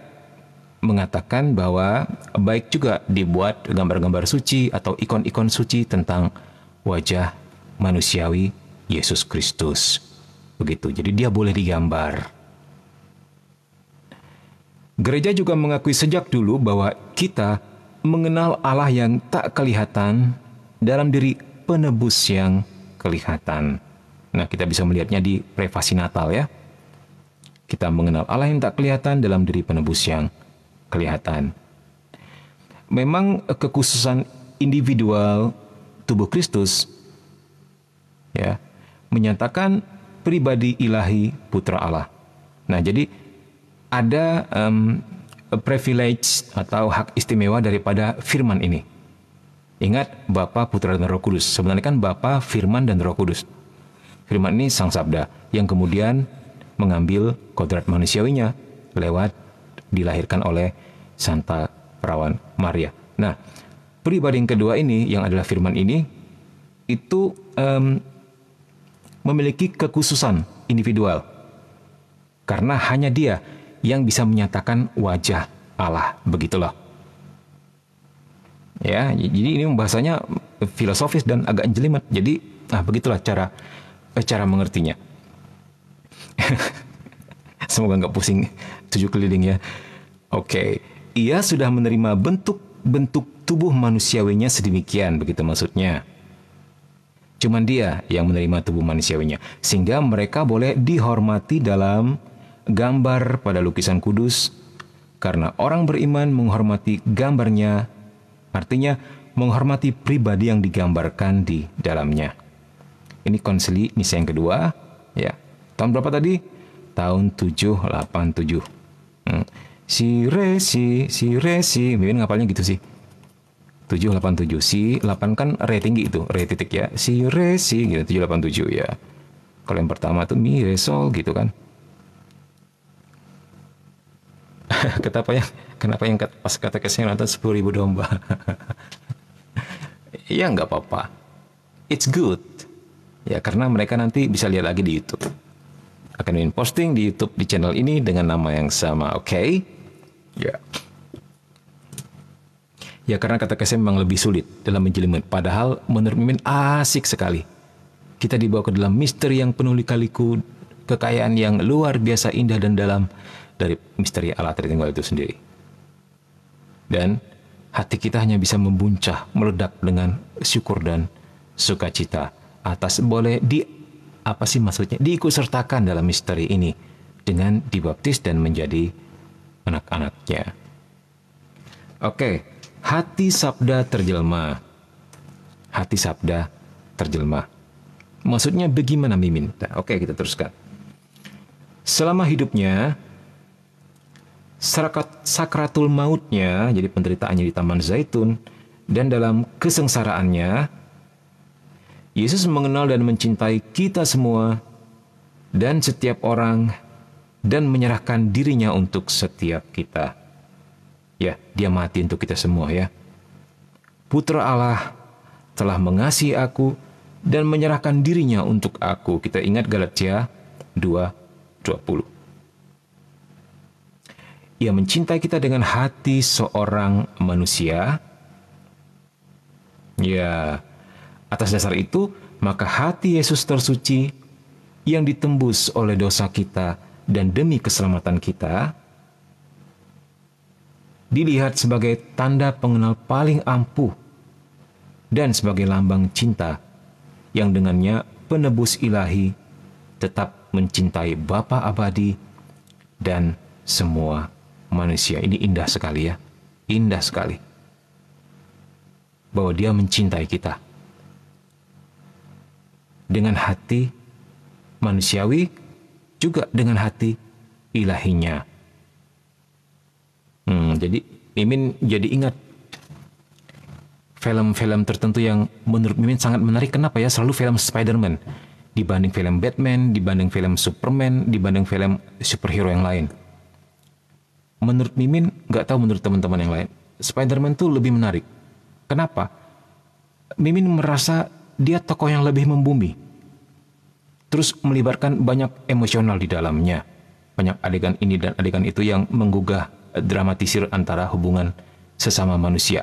mengatakan bahwa baik juga dibuat gambar-gambar suci atau ikon-ikon suci tentang wajah manusiawi Yesus Kristus. Begitu, jadi dia boleh digambar. Gereja juga mengakui sejak dulu bahwa kita mengenal Allah yang tak kelihatan dalam diri penebus yang kelihatan. Nah, kita bisa melihatnya di prefasi Natal ya. Kita mengenal Allah yang tak kelihatan dalam diri penebus yang kelihatan. Memang kekhususan individual tubuh Kristus ya menyatakan pribadi ilahi putra Allah. Nah, jadi ada privilege atau hak istimewa daripada firman ini. Ingat, Bapa, Putra, dan Roh Kudus. Sebenarnya kan Bapa, Firman, dan Roh Kudus. Firman ini Sang Sabda yang kemudian mengambil kodrat manusiawinya lewat dilahirkan oleh Santa Perawan Maria. Nah, pribadi yang kedua ini yang adalah firman ini itu memiliki kekhususan individual karena hanya dia yang bisa menyatakan wajah Allah, begitulah. Ya, jadi ini bahasanya filosofis dan agak jelimet. Jadi, begitulah cara mengertinya. Semoga nggak pusing 7 keliling ya. Oke, ia sudah menerima bentuk tubuh manusiawinya sedemikian, begitu maksudnya. Cuman dia yang menerima tubuh manusiawinya, sehingga mereka boleh dihormati dalam gambar pada lukisan kudus, karena orang beriman menghormati gambarnya, artinya menghormati pribadi yang digambarkan di dalamnya. Ini konsili Nisa yang kedua, ya. Tahun berapa tadi? Tahun 787. Si re si, Mimin ngapalnya gitu sih. 787. Si 8 kan re tinggi itu, re titik ya. Si re si gitu 787 ya. Kalau yang pertama tuh mi re sol gitu kan. Kenapa yang pas kata kesnya nonton 10.000 domba? Ya nggak apa-apa. It's good. Ya karena mereka nanti bisa lihat lagi di YouTube. Akan posting di YouTube di channel ini dengan nama yang sama, oke? Ya. Ya karena kata kesnya memang lebih sulit dalam menjelimet. Padahal menurut Mimin asik sekali. Kita dibawa ke dalam misteri yang penuh lika-liku, kekayaan yang luar biasa indah dan dalam dari misteri Allah tertinggal itu sendiri. Dan hati kita hanya bisa membuncah, meledak dengan syukur dan sukacita atas boleh diikutsertakan dalam misteri ini dengan dibaptis dan menjadi anak-anaknya. Oke, hati sabda terjelma. Hati sabda terjelma. Maksudnya bagaimana Mimin? Nah, oke, kita teruskan. Selama hidupnya, sakratul mautnya, jadi penderitaannya di Taman Zaitun, dan dalam kesengsaraannya, Yesus mengenal dan mencintai kita semua dan setiap orang dan menyerahkan dirinya untuk setiap kita. Ya, dia mati untuk kita semua ya. Putra Allah telah mengasihi aku dan menyerahkan dirinya untuk aku. Kita ingat Galatia 2:20. Ia mencintai kita dengan hati seorang manusia. Ya, atas dasar itu, maka hati Yesus tersuci yang ditembus oleh dosa kita dan demi keselamatan kita, dilihat sebagai tanda pengenal paling ampuh dan sebagai lambang cinta yang dengannya penebus ilahi tetap mencintai Bapa abadi dan semua manusia. Ini indah sekali ya, indah sekali. Bahwa dia mencintai kita dengan hati manusiawi, juga dengan hati ilahinya. Jadi Mimin jadi ingat film-film tertentu yang menurut Mimin sangat menarik. Kenapa ya? Selalu film Spider-Man dibanding film Batman, dibanding film Superman, dibanding film superhero yang lain. Menurut Mimin, nggak tahu menurut teman-teman yang lain, Spider-Man tuh lebih menarik. Kenapa? Mimin merasa dia tokoh yang lebih membumi. Terus melibatkan banyak emosional di dalamnya. Banyak adegan ini dan adegan itu yang menggugah dramatisir antara hubungan sesama manusia.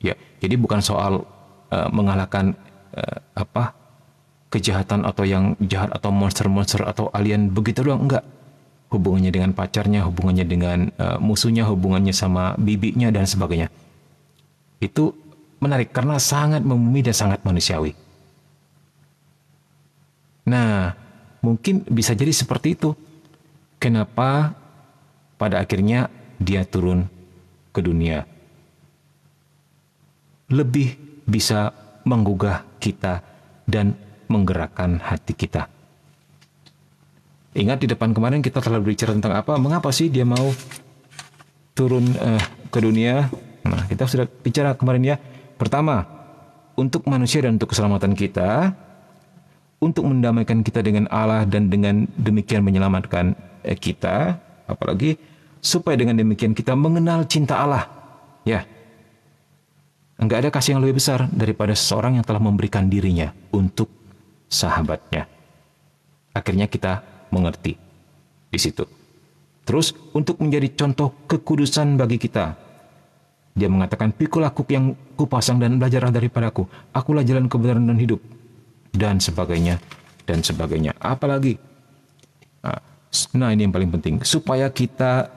Ya, jadi bukan soal mengalahkan kejahatan atau yang jahat atau monster-monster atau alien begitu doang, enggak. Hubungannya dengan pacarnya, hubungannya dengan musuhnya, hubungannya sama bibinya dan sebagainya. Itu menarik karena sangat membumi dan sangat manusiawi. Nah, mungkin bisa jadi seperti itu. Kenapa pada akhirnya dia turun ke dunia? Lebih bisa menggugah kita dan menggerakkan hati kita. Ingat di depan kemarin kita telah berbicara tentang apa? Mengapa sih dia mau turun ke dunia? Nah, kita sudah bicara kemarin ya. Pertama, untuk manusia dan untuk keselamatan kita, untuk mendamaikan kita dengan Allah dan dengan demikian menyelamatkan kita, apalagi supaya dengan demikian kita mengenal cinta Allah. Ya, enggak ada kasih yang lebih besar daripada seseorang yang telah memberikan dirinya untuk sahabatnya. Akhirnya kita mengerti di situ. Terus untuk menjadi contoh kekudusan bagi kita, dia mengatakan, pikulah kuk yang kupasang dan belajarlah daripadaku. Akulah jalan kebenaran dan hidup. Dan sebagainya, dan sebagainya. Apalagi? Nah, ini yang paling penting. Supaya kita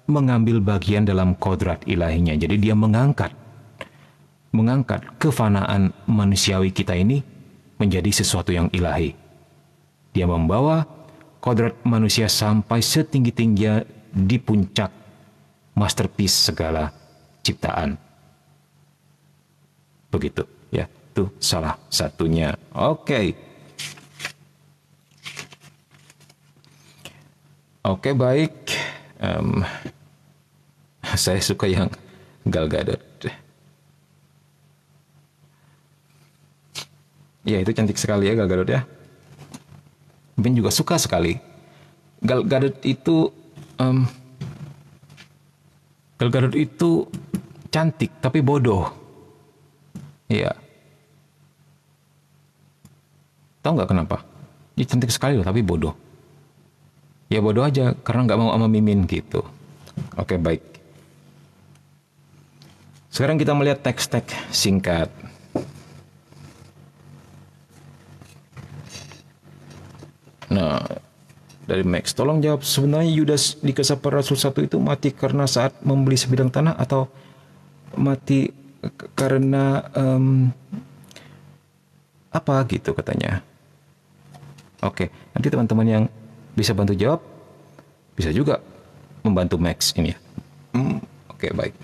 mengambil bagian dalam kodrat ilahinya. Jadi dia mengangkat kefanaan manusiawi kita ini menjadi sesuatu yang ilahi. Dia membawa kodrat manusia sampai setinggi-tingginya di puncak masterpiece segala ciptaan. Begitu ya, itu salah satunya. Oke, baik. Saya suka yang Gal Gadot. Ya, itu cantik sekali ya Gal Gadot ya. Ben juga suka sekali. Gal Gadot itu cantik tapi bodoh. Iya. Tahu nggak kenapa? Dia cantik sekali loh tapi bodoh. Ya bodoh aja karena nggak mau sama Mimin gitu. Oke, baik. Sekarang kita melihat teks-teks singkat. Nah, dari Max, tolong jawab, sebenarnya Yudas di Kisah Para Rasul 1 itu mati karena saat membeli sebidang tanah atau mati karena apa gitu katanya. Oke, nanti teman-teman yang bisa bantu jawab bisa juga membantu Max ini ya. Oke, baik.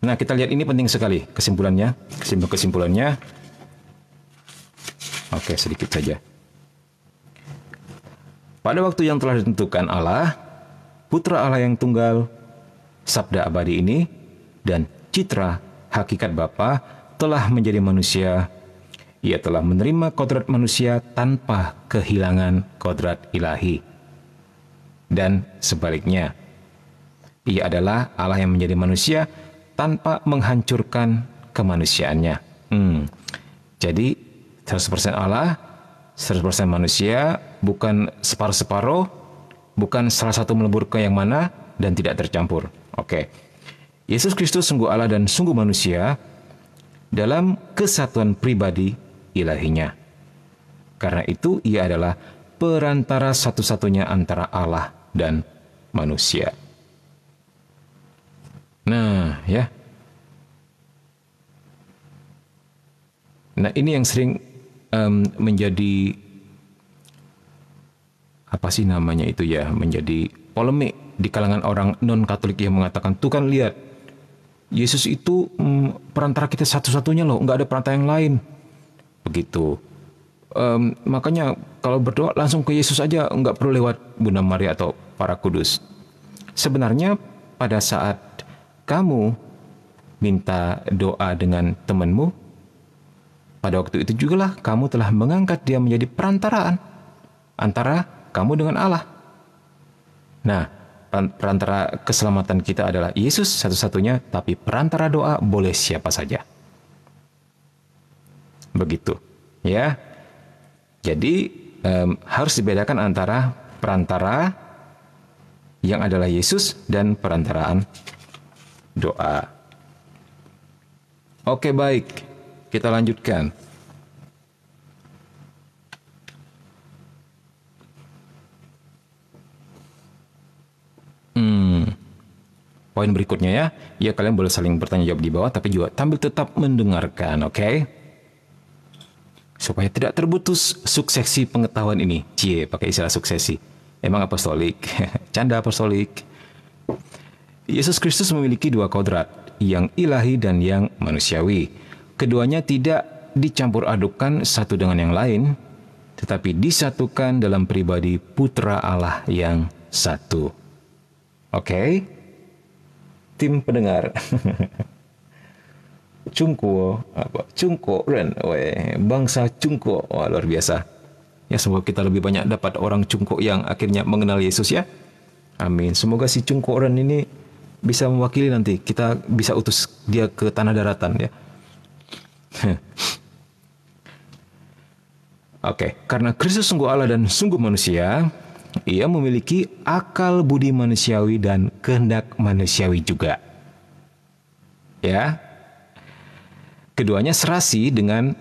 Nah, kita lihat ini penting sekali kesimpulannya. Oke, sedikit saja. Pada waktu yang telah ditentukan Allah, Putra Allah yang tunggal, Sabda abadi ini, dan citra hakikat Bapa telah menjadi manusia. Ia telah menerima kodrat manusia tanpa kehilangan kodrat ilahi. Dan sebaliknya, Ia adalah Allah yang menjadi manusia tanpa menghancurkan kemanusiaannya. Jadi 100% Allah, 100% manusia, bukan separuh-separuh, bukan salah satu melebur ke yang mana, dan tidak tercampur. Oke. Yesus Kristus sungguh Allah dan sungguh manusia dalam kesatuan pribadi ilahinya. Karena itu ia adalah perantara satu-satunya antara Allah dan manusia. Nah, ya. Nah, ini yang sering menjadi apa sih namanya itu ya, menjadi polemik di kalangan orang non-Katolik yang mengatakan, tuh kan lihat, Yesus itu perantara kita satu-satunya loh, nggak ada perantara yang lain. Begitu. Makanya kalau berdoa langsung ke Yesus aja, nggak perlu lewat Bunda Maria atau para kudus. Sebenarnya pada saat kamu minta doa dengan temanmu, pada waktu itu juga lah kamu telah mengangkat dia menjadi perantaraan antara kamu dengan Allah. Nah, perantara keselamatan kita adalah Yesus satu-satunya, tapi perantara doa boleh siapa saja. Begitu, ya. Jadi harus dibedakan antara perantara yang adalah Yesus dan perantaraan doa. Oke, baik. Kita lanjutkan. Poin berikutnya ya. Ya, kalian boleh saling bertanya jawab di bawah, tapi juga tampil tetap mendengarkan, oke? Supaya tidak terputus suksesi pengetahuan ini. Cie, pakai istilah suksesi. Emang apostolik. Canda apostolik. Yesus Kristus memiliki dua kodrat, yang ilahi dan yang manusiawi. Keduanya tidak dicampur adukan satu dengan yang lain, tetapi disatukan dalam pribadi Putra Allah yang satu. Oke? Tim pendengar. Cungko, Cungko Ren, bangsa Cungko, wah, luar biasa. Ya, semoga kita lebih banyak dapat orang Cungko yang akhirnya mengenal Yesus ya. Amin. Semoga si Cungko Ren ini bisa mewakili nanti. Kita bisa utus dia ke tanah daratan ya. Oke, karena Kristus sungguh Allah dan sungguh manusia, ia memiliki akal budi manusiawi dan kehendak manusiawi juga. Ya. Keduanya serasi dengan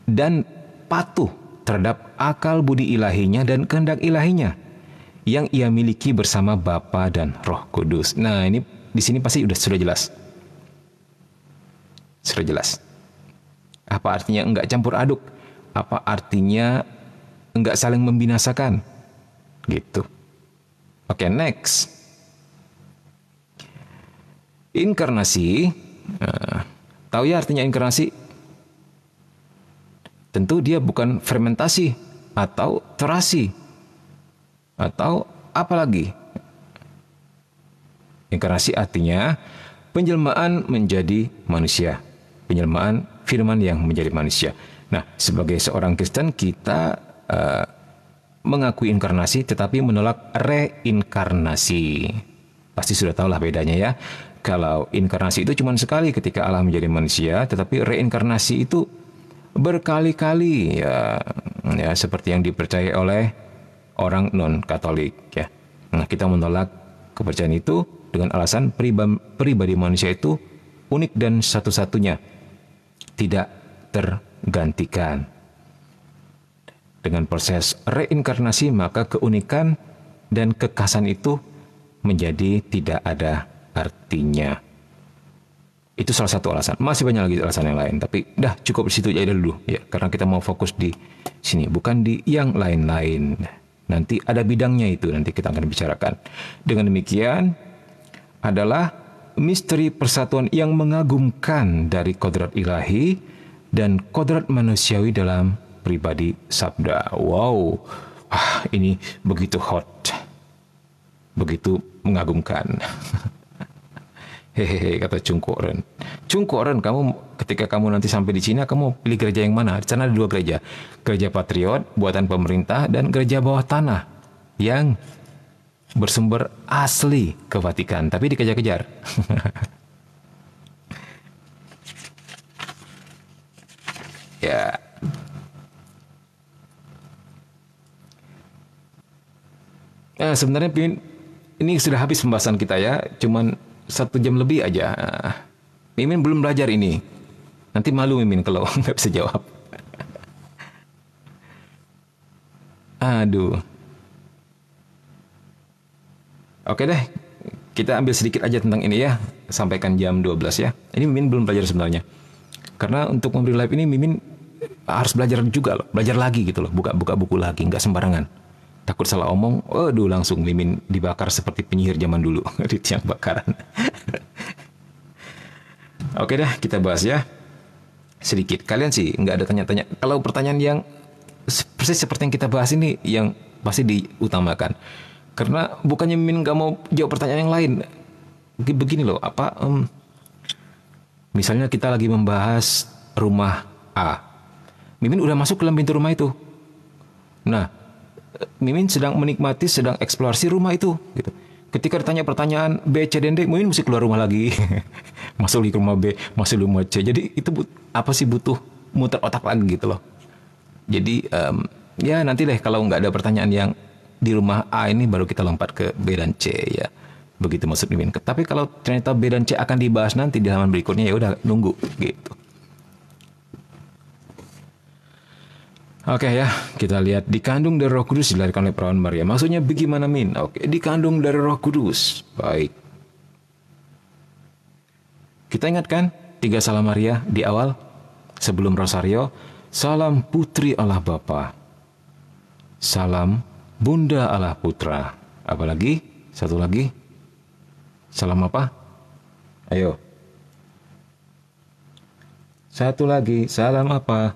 dan patuh terhadap akal budi ilahinya dan kehendak ilahinya yang ia miliki bersama Bapa dan Roh Kudus. Nah, ini di sini pasti sudah jelas. Sudah jelas. Apa artinya enggak campur aduk? Apa artinya enggak saling membinasakan? Gitu. Oke, next. Inkarnasi. Tahu ya artinya inkarnasi? Tentu dia bukan fermentasi atau terasi atau apa lagi. Inkarnasi artinya penjelmaan menjadi manusia. Penjelmaan firman yang menjadi manusia. Nah, sebagai seorang Kristen kita mengakui inkarnasi tetapi menolak reinkarnasi. Pasti sudah tahulah bedanya ya. Kalau inkarnasi itu cuma sekali ketika Allah menjadi manusia, tetapi reinkarnasi itu berkali-kali ya seperti yang dipercaya oleh orang non-Katolik ya. Nah, kita menolak kepercayaan itu dengan alasan pribadi manusia itu unik dan satu-satunya, tidak tergantikan. Dengan proses reinkarnasi maka keunikan dan kekhasan itu menjadi tidak ada artinya. Itu salah satu alasan. Masih banyak lagi alasan yang lain, tapi dah cukup di situ aja dulu ya, karena kita mau fokus di sini, bukan di yang lain-lain. Nanti ada bidangnya itu, nanti kita akan bicarakan. Dengan demikian adalah misteri persatuan yang mengagumkan dari kodrat ilahi dan kodrat manusiawi dalam pribadi sabda. Wow, ini begitu hot, begitu mengagumkan. Hehehe, kata Cungko Ren. Cungko Ren, kamu ketika kamu nanti sampai di Cina, kamu pilih gereja yang mana? Di sana ada 2 gereja. Gereja Patriot, buatan pemerintah, dan gereja bawah tanah yang bersumber asli ke Vatikan, tapi dikejar-kejar. Ya. Sebenarnya ini sudah habis pembahasan kita ya, cuman 1 jam lebih aja. Mimin belum belajar ini. Nanti malu Mimin kalau nggak bisa jawab. Aduh. Oke deh, kita ambil sedikit aja tentang ini ya. Sampaikan jam 12 ya. Ini Mimin belum belajar sebenarnya. Karena untuk memberi live ini Mimin harus belajar juga loh. Belajar lagi gitu loh. Buka buku lagi, nggak sembarangan. Takut salah omong, waduh langsung Mimin dibakar seperti penyihir zaman dulu di tiang bakaran. Oke dah, kita bahas ya sedikit. Kalian sih nggak ada tanya-tanya. Kalau pertanyaan yang persis seperti yang kita bahas ini, yang pasti diutamakan. Karena bukannya Mimin nggak mau jawab pertanyaan yang lain. Begini loh, misalnya kita lagi membahas rumah A. Mimin udah masuk ke dalam pintu rumah itu. Nah, Mimin sedang menikmati, sedang eksplorasi rumah itu gitu. Ketika ditanya pertanyaan B, C, dan D, Mimin mesti keluar rumah lagi. Masuk di rumah B, masuk di rumah C. Jadi itu butuh muter otak lagi gitu loh. Jadi ya nanti deh kalau nggak ada pertanyaan yang di rumah A ini baru kita lompat ke B dan C ya. Begitu maksud Mimin. Tapi kalau ternyata B dan C akan dibahas nanti di halaman berikutnya, ya udah nunggu gitu. Oke ya, kita lihat dikandung dari Roh Kudus dilahirkan oleh perawan Maria. Maksudnya bagaimana Min? Oke, dikandung dari Roh Kudus. Baik. Kita ingatkan 3 salam Maria di awal sebelum Rosario. Salam Putri Allah Bapa. Salam Bunda Allah Putra. Apalagi? Satu lagi. Salam apa? Ayo. Satu lagi. Salam apa?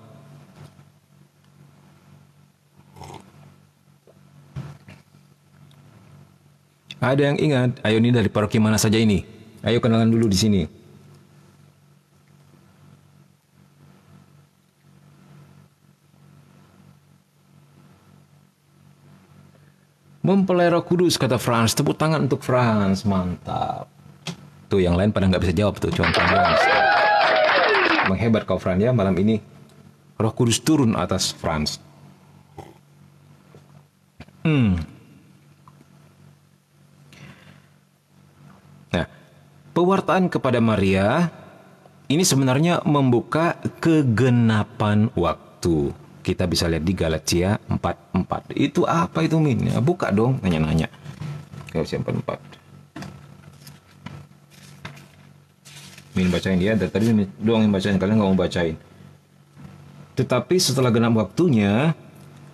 Ada yang ingat? Ayo, ini dari paroki mana saja ini? Ayo kenalan dulu di sini. Mempelai Roh Kudus, kata Franz. Tepuk tangan untuk Franz. Mantap. Tuh yang lain pada nggak bisa jawab tuh. Cuma Franz. Menghebat kau Franz ya malam ini. Roh Kudus turun atas Franz. Nah, pewartaan kepada Maria ini sebenarnya membuka kegenapan waktu. Kita bisa lihat di Galatia 4:4. Itu apa itu, Min? Ya, buka dong, nanya-nanya. Galatia 4:4. Min bacain dia, dari tadi doang yang bacain, kalian nggak mau bacain. Tetapi setelah genap waktunya,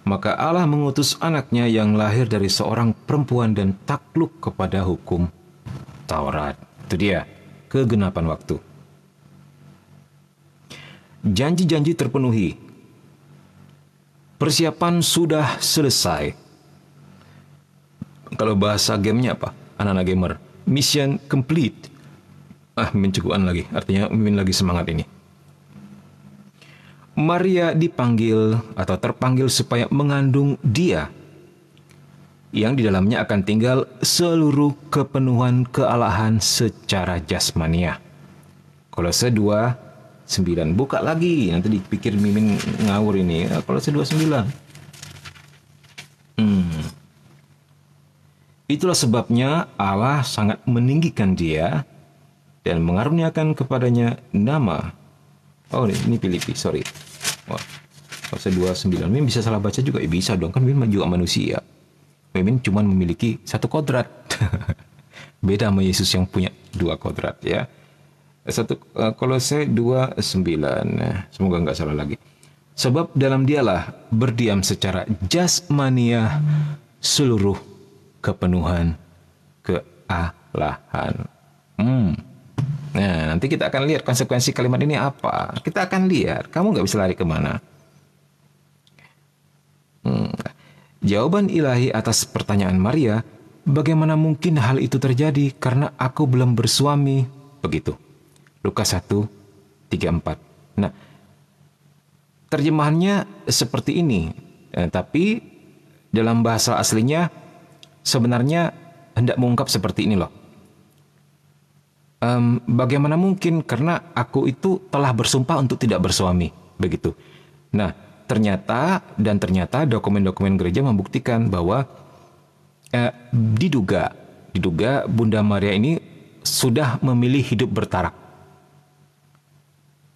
maka Allah mengutus anaknya yang lahir dari seorang perempuan dan takluk kepada hukum Taurat. Itu dia, kegenapan waktu. Janji-janji terpenuhi. Persiapan sudah selesai. Kalau bahasa gamenya apa? Anak-anak gamer. Mission complete. Mencukupan lagi. Artinya Mimin lagi semangat ini. Maria dipanggil atau terpanggil supaya mengandung dia, yang di dalamnya akan tinggal seluruh kepenuhan kealahan secara jasmania. Kolose 2:9. Buka lagi, nanti dipikir Mimin ngawur ini. Kolose 2:9. Itulah sebabnya Allah sangat meninggikan dia dan mengaruniakan kepadanya nama. Oh, ini Filipi, sorry. Wah, Kolose 2:9. Mimin bisa salah baca juga? Bisa dong, kan Mimin juga manusia. Mimin cuma memiliki satu kodrat. Beda sama Yesus yang punya 2 kodrat ya. Kolose 2:9. Semoga nggak salah lagi. Sebab dalam dialah berdiam secara jasmania seluruh kepenuhan kealahan. Nah, nanti kita akan lihat konsekuensi kalimat ini apa. Kita akan lihat. Kamu nggak bisa lari kemana. Jawaban ilahi atas pertanyaan Maria, bagaimana mungkin hal itu terjadi karena aku belum bersuami? Begitu. Lukas 1:3-4. Nah, terjemahannya seperti ini. Tapi dalam bahasa aslinya sebenarnya hendak mengungkap seperti ini loh. Bagaimana mungkin karena aku itu telah bersumpah untuk tidak bersuami. Begitu. Nah, ternyata dokumen-dokumen gereja membuktikan bahwa diduga Bunda Maria ini sudah memilih hidup bertarak.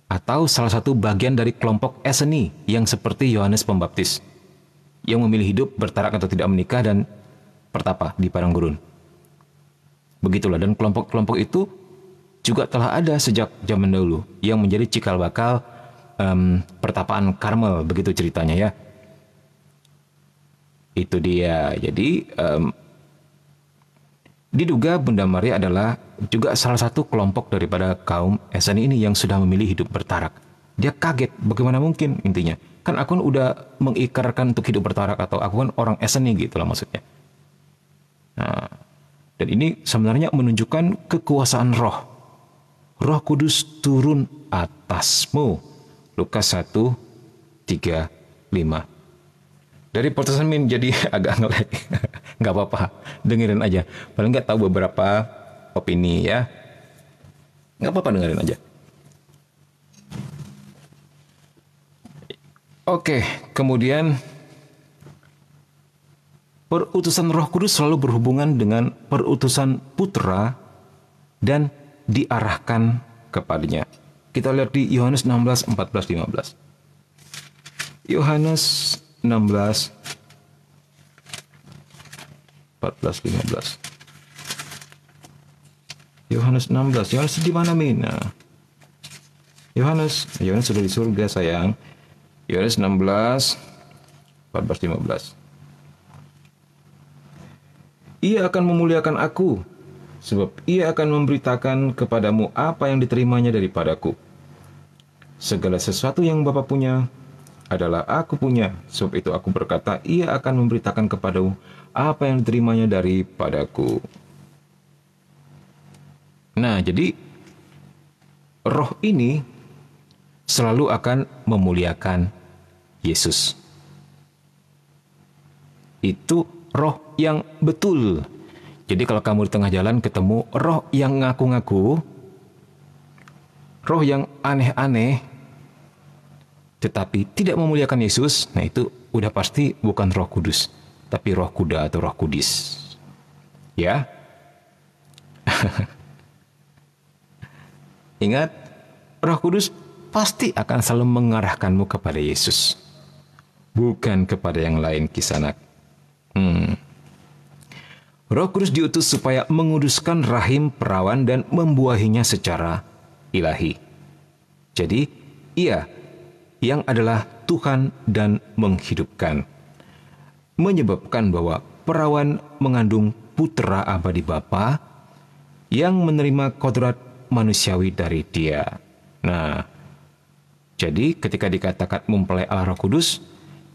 Atau salah satu bagian dari kelompok Esseni yang seperti Yohanes Pembaptis, yang memilih hidup bertarak atau tidak menikah dan pertapa di padang gurun. Begitulah, dan kelompok-kelompok itu juga telah ada sejak zaman dahulu yang menjadi cikal bakal pertapaan Karmel, begitu ceritanya ya. Itu dia. Jadi diduga Bunda Maria adalah juga salah satu kelompok daripada kaum Esseni ini yang sudah memilih hidup bertarak. Dia kaget, bagaimana mungkin intinya. Kan aku udah mengikrarkan untuk hidup bertarak, atau aku kan orang Esseni gitu lah maksudnya. Nah, dan ini sebenarnya menunjukkan kekuasaan roh. Roh Kudus turun atasmu. Lukas 1:3-5. Dari Protestan Min jadi agak ngelag. Nggak apa-apa, dengerin aja. Paling nggak tahu beberapa opini ya. Nggak apa-apa, dengerin aja. Oke, kemudian perutusan Roh Kudus selalu berhubungan dengan perutusan Putra dan diarahkan kepadanya. Kita lihat di Yohanes 16:14-15. Yohanes 16:14-15. Yohanes 16. Yohanes di mana, Min? Yohanes sudah di surga, sayang. Yohanes 16:14-15. Ia akan memuliakan aku, sebab ia akan memberitakan kepadamu apa yang diterimanya daripadaku. Segala sesuatu yang Bapa punya adalah aku punya. Sebab itu aku berkata, ia akan memberitakan kepadamu apa yang diterimanya daripadaku. Nah, jadi roh ini selalu akan memuliakan Yesus. Itu roh yang betul. Jadi kalau kamu di tengah jalan ketemu roh yang ngaku-ngaku, roh yang aneh-aneh, tetapi tidak memuliakan Yesus, nah itu udah pasti bukan Roh Kudus, tapi roh kuda atau roh kudis. Ya. Ingat, Roh Kudus pasti akan selalu mengarahkanmu kepada Yesus, bukan kepada yang lain, Kisanak. Roh Kudus diutus supaya menguduskan rahim perawan dan membuahinya secara ilahi. Jadi, ia yang adalah Tuhan dan menghidupkan, menyebabkan bahwa perawan mengandung putra abadi Bapa yang menerima kodrat manusiawi dari Dia. Nah, jadi ketika dikatakan mempelai Allah Roh Kudus,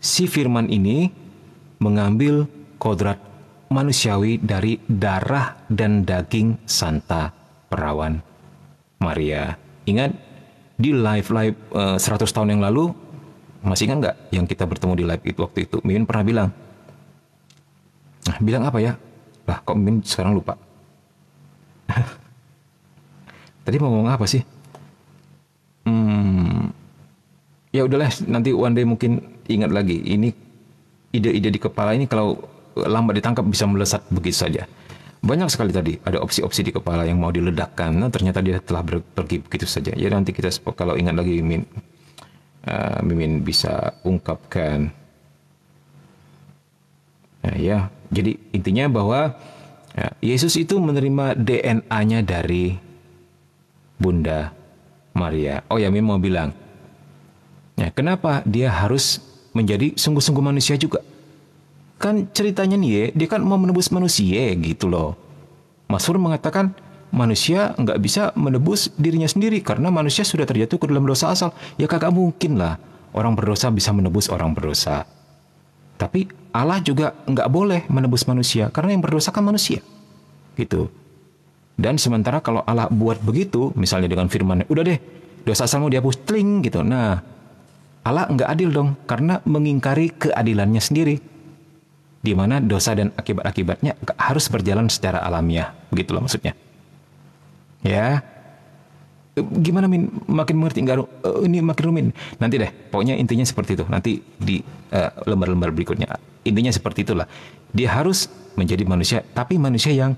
si firman ini mengambil kodrat manusiawi dari darah dan daging Santa Perawan Maria. Ingat di live 100 tahun yang lalu, masih ingat nggak yang kita bertemu di live itu waktu itu? Mimin pernah bilang. Nah, bilang apa ya? Lah, kok Mimin sekarang lupa? Tadi mau ngomong apa sih? Ya udahlah, nanti one day mungkin ingat lagi. Ini ide-ide di kepala ini kalau lambat ditangkap bisa melesat begitu saja. Banyak sekali tadi ada opsi-opsi di kepala yang mau diledakkan. Nah, ternyata dia telah pergi begitu saja. Ya nanti kita kalau ingat lagi Mimin bisa ungkapkan. Nah, ya, jadi intinya bahwa Yesus itu menerima DNA-nya dari Bunda Maria. Oh ya, Mimin mau bilang. Ya, kenapa dia harus menjadi sungguh-sungguh manusia juga? Kan ceritanya nih, dia kan mau menebus manusia gitu loh. Mazmur mengatakan manusia nggak bisa menebus dirinya sendiri karena manusia sudah terjatuh ke dalam dosa asal. Ya kagak mungkin lah orang berdosa bisa menebus orang berdosa. Tapi Allah juga nggak boleh menebus manusia karena yang berdosa kan manusia. Gitu. Dan sementara kalau Allah buat begitu, misalnya dengan firman, udah deh dosa asalmu dihapus, tling gitu. Nah, Allah nggak adil dong karena mengingkari keadilannya sendiri, di mana dosa dan akibat-akibatnya harus berjalan secara alamiah. Begitulah maksudnya. Ya. Gimana Min? Makin mengerti enggak? Ini makin rumit. Nanti deh. Pokoknya intinya seperti itu. Nanti di lembar-lembar berikutnya. Intinya seperti itulah. Dia harus menjadi manusia, tapi manusia yang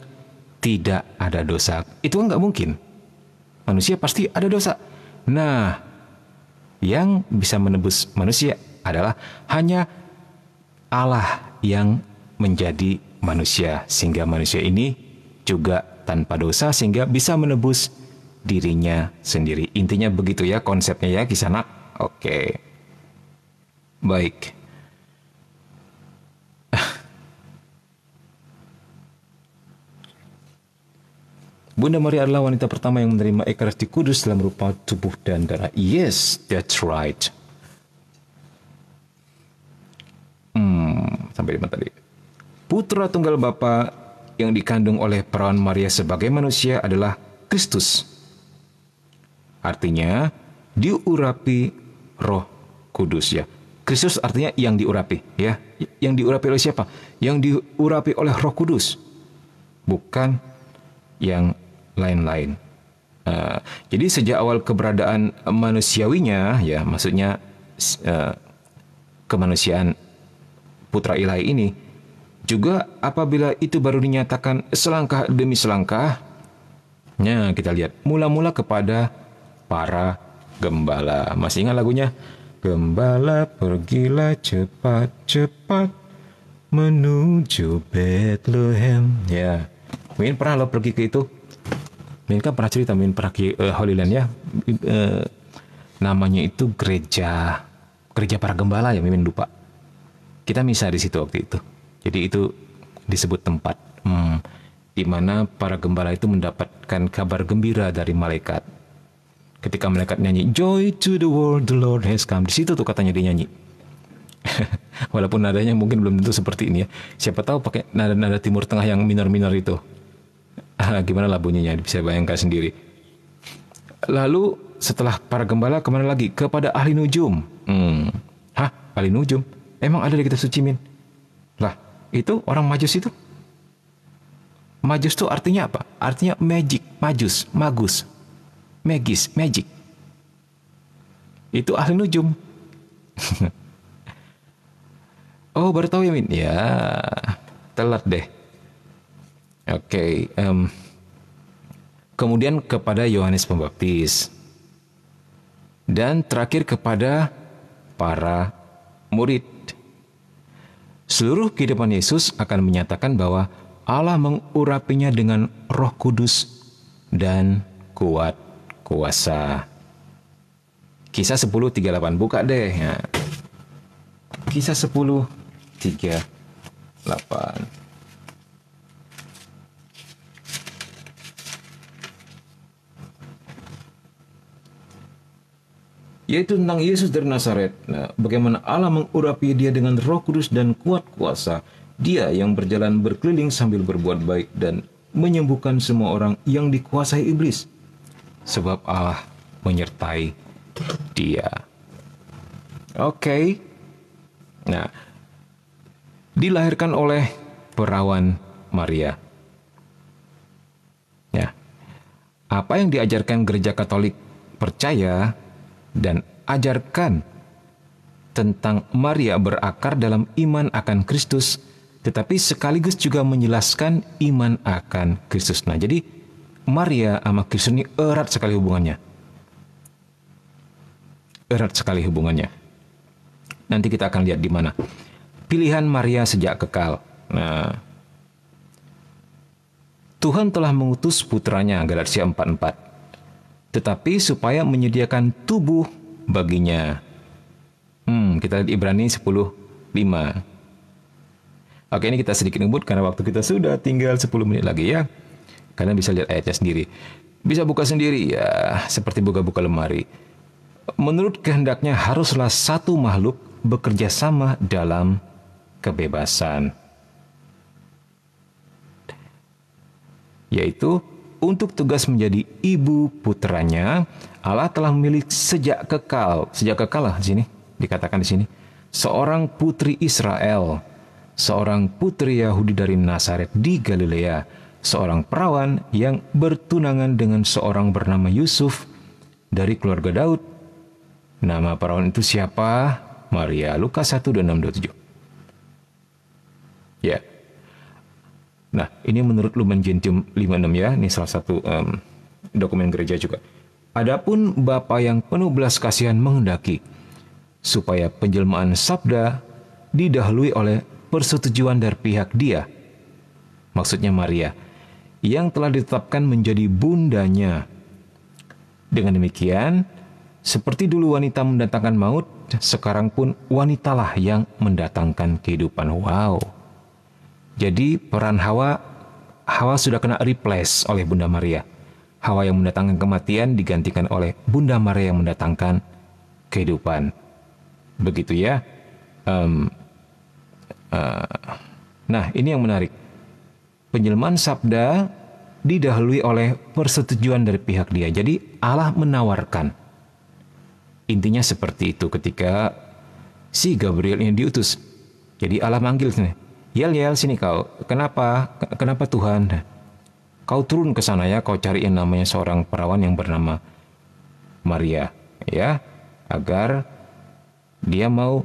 tidak ada dosa. Itu enggak mungkin. Manusia pasti ada dosa. Nah, yang bisa menebus manusia adalah hanya Allah yang menjadi manusia, sehingga manusia ini juga tanpa dosa sehingga bisa menebus dirinya sendiri. Intinya begitu ya konsepnya ya Kisanak. Oke. Baik. Bunda Maria adalah wanita pertama yang menerima Ekaristi Kudus dalam rupa tubuh dan darah. Yes, that's right. Sampai di mana tadi? Putra tunggal Bapa yang dikandung oleh perawan Maria sebagai manusia adalah Kristus. Artinya diurapi Roh Kudus ya. Kristus artinya yang diurapi ya. Yang diurapi oleh siapa? Yang diurapi oleh Roh Kudus. Bukan yang lain-lain. Jadi sejak awal keberadaan manusiawinya ya, maksudnya kemanusiaan Putra Ilahi ini, juga apabila itu baru dinyatakan selangkah demi selangkah, nah kita lihat mula-mula kepada para gembala. Masih ingat lagunya? Gembala pergilah cepat-cepat menuju Bethlehem. Ya, Min pernah lo pergi ke itu? Min kan pernah cerita, Min pernah ke Holy Land ya. Namanya itu gereja para gembala ya, Min lupa. Kita misa di situ waktu itu. Jadi itu disebut tempat di mana para gembala itu mendapatkan kabar gembira dari malaikat. Ketika malaikat nyanyi Joy to the world, the Lord has come. Di situ tuh katanya dia nyanyi. Walaupun nadanya mungkin belum tentu seperti ini ya. Siapa tahu pakai nada-nada Timur Tengah yang minor-minor itu. Gimana lah bunyinya, bisa bayangkan sendiri. Lalu setelah para gembala kemana lagi? Kepada ahli nujum. Hah? Ahli nujum? Emang ada di kitab suci, Min? Lah, itu orang Majus itu. Majus itu artinya apa? Artinya magic, majus, magus, magis, magic. Itu ahli nujum. Oh, baru tahu ya, Min? Ya, telat deh. Oke, kemudian kepada Yohanes Pembaptis. Dan terakhir kepada para murid. Seluruh kehidupan Yesus akan menyatakan bahwa Allah mengurapinya dengan Roh Kudus dan kuat kuasa. Kisah 10:38, buka deh. Ya. Kisah 10:38. Yaitu tentang Yesus dari Nazaret. Nah, bagaimana Allah mengurapi dia dengan Roh Kudus dan kuat kuasa. Dia yang berjalan berkeliling sambil berbuat baik dan menyembuhkan semua orang yang dikuasai iblis. Sebab Allah menyertai dia. Oke. Nah, dilahirkan oleh perawan Maria. Ya. Apa yang diajarkan Gereja Katolik percaya dan ajarkan tentang Maria berakar dalam iman akan Kristus, tetapi sekaligus juga menjelaskan iman akan Kristus. Nah, jadi Maria sama Kristus ini erat sekali hubungannya. Erat sekali hubungannya. Nanti kita akan lihat di mana. Pilihan Maria sejak kekal. Nah, Tuhan telah mengutus putranya, Galatia 4:4. Tetapi supaya menyediakan tubuh baginya. Kita lihat Ibrani 10:5. Oke, ini kita sedikit ngebut karena waktu kita sudah tinggal 10 menit lagi ya. Kalian bisa lihat ayatnya sendiri. Bisa buka sendiri ya, seperti buka-buka lemari. Menurut kehendaknya haruslah satu makhluk bekerja sama dalam kebebasan. Yaitu untuk tugas menjadi ibu putranya, Allah telah memilih sejak kekal lah di sini dikatakan di sini, seorang putri Israel, seorang putri Yahudi dari Nazaret di Galilea, seorang perawan yang bertunangan dengan seorang bernama Yusuf dari keluarga Daud. Nama perawan itu siapa? Maria. Lukas 1:26-27. Ya. Nah, ini menurut Lumen Gentium 56 ya. Ini salah satu dokumen gereja juga. Adapun Bapa yang penuh belas kasihan menghendaki supaya penjelmaan sabda didahului oleh persetujuan dari pihak dia, maksudnya Maria, yang telah ditetapkan menjadi bundanya. Dengan demikian, seperti dulu wanita mendatangkan maut, sekarang pun wanitalah yang mendatangkan kehidupan. Wow. Jadi peran Hawa sudah kena replace oleh Bunda Maria. Hawa yang mendatangkan kematian digantikan oleh Bunda Maria yang mendatangkan kehidupan. Begitu ya. Nah, ini yang menarik. Penjelmaan sabda didahului oleh persetujuan dari pihak dia. Jadi Allah menawarkan. Intinya seperti itu ketika si Gabriel ini diutus. Jadi Allah manggil sini. Yel, sini kau. Kenapa Tuhan? Kau turun ke sana ya, kau cari yang namanya seorang perawan yang bernama Maria, ya, agar dia mau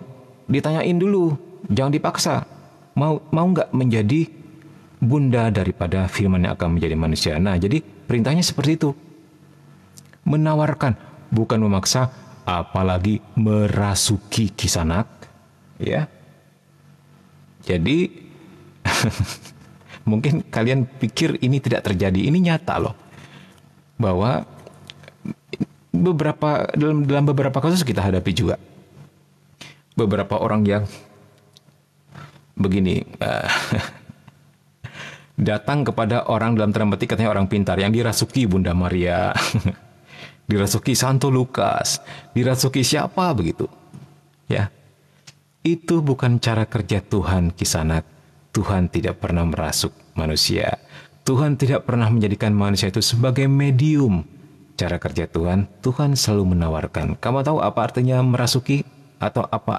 ditanyain dulu, jangan dipaksa. Mau nggak menjadi bunda daripada firman yang akan menjadi manusia. Nah, jadi perintahnya seperti itu. Menawarkan, bukan memaksa, apalagi merasuki kisanak, ya. Jadi mungkin kalian pikir ini tidak terjadi, ini nyata loh. Bahwa dalam beberapa kasus kita hadapi juga. Beberapa orang yang begini, datang kepada orang dalam tanda petik katanya orang pintar yang dirasuki Bunda Maria, dirasuki Santo Lukas, dirasuki siapa begitu. Ya. Itu bukan cara kerja Tuhan, kisanak. Tuhan tidak pernah merasuk manusia. Tuhan tidak pernah menjadikan manusia itu sebagai medium. Cara kerja Tuhan, Tuhan selalu menawarkan. Kamu tahu apa artinya merasuki? Atau apa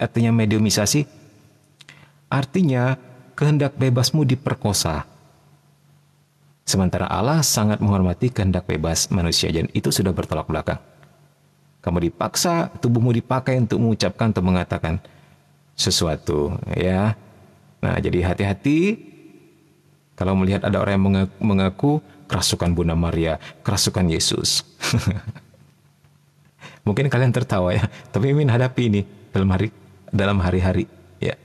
artinya mediumisasi? Artinya kehendak bebasmu diperkosa. Sementara Allah sangat menghormati kehendak bebas manusia, dan itu sudah bertolak belakang. Kamu dipaksa, tubuhmu dipakai untuk mengucapkan atau mengatakan sesuatu, ya. Nah, jadi hati-hati kalau melihat ada orang yang mengaku kerasukan Bunda Maria, kerasukan Yesus. Mungkin kalian tertawa ya, tapi Mimin hadapi ini dalam hari-hari. Ya,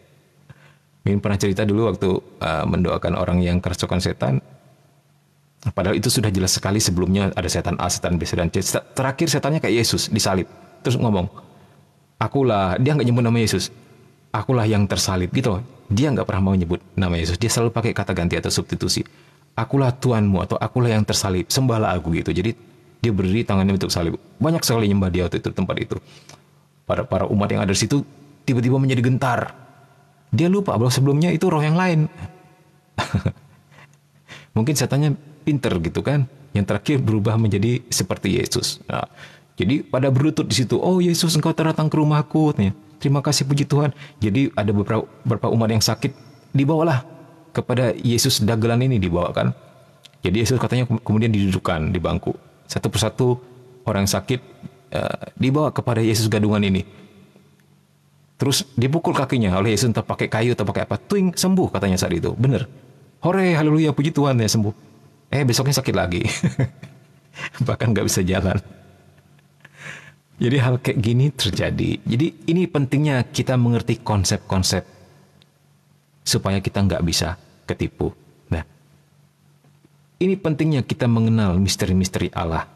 Mimin pernah cerita dulu waktu mendoakan orang yang kerasukan setan. Padahal itu sudah jelas sekali sebelumnya ada setan A, setan B, setan C. Terakhir setannya kayak Yesus disalib, terus ngomong, akulah, dia nggak nyebut nama Yesus. Akulah yang tersalib gitu loh. Dia nggak pernah mau nyebut nama Yesus. Dia selalu pakai kata ganti atau substitusi. Akulah Tuhanmu atau akulah yang tersalib. Sembahlah aku gitu. Jadi dia berdiri tangannya untuk salib. Banyak sekali nyembah dia waktu itu tempat itu. Para umat yang ada di situ tiba-tiba menjadi gentar. Dia lupa bahwa sebelumnya itu roh yang lain. Mungkin setannya pinter gitu kan. Yang terakhir berubah menjadi seperti Yesus. Nah, jadi pada berlutut di situ. Oh Yesus, engkau datang ke rumahku. Terima kasih, puji Tuhan. Jadi ada beberapa umat yang sakit, dibawalah kepada Yesus, dagelan ini dibawakan. Jadi Yesus katanya kemudian didudukkan di bangku. Satu persatu orang sakit dibawa kepada Yesus gadungan ini. Terus dipukul kakinya oleh Yesus, entah pakai kayu atau pakai apa. Twing, sembuh katanya saat itu. Bener. Hore, haleluya, puji Tuhan, ya sembuh. Besoknya sakit lagi. Bahkan nggak bisa jalan. Jadi hal kayak gini terjadi. Jadi ini pentingnya kita mengerti konsep-konsep supaya kita nggak bisa ketipu. Nah, ini pentingnya kita mengenal misteri-misteri Allah,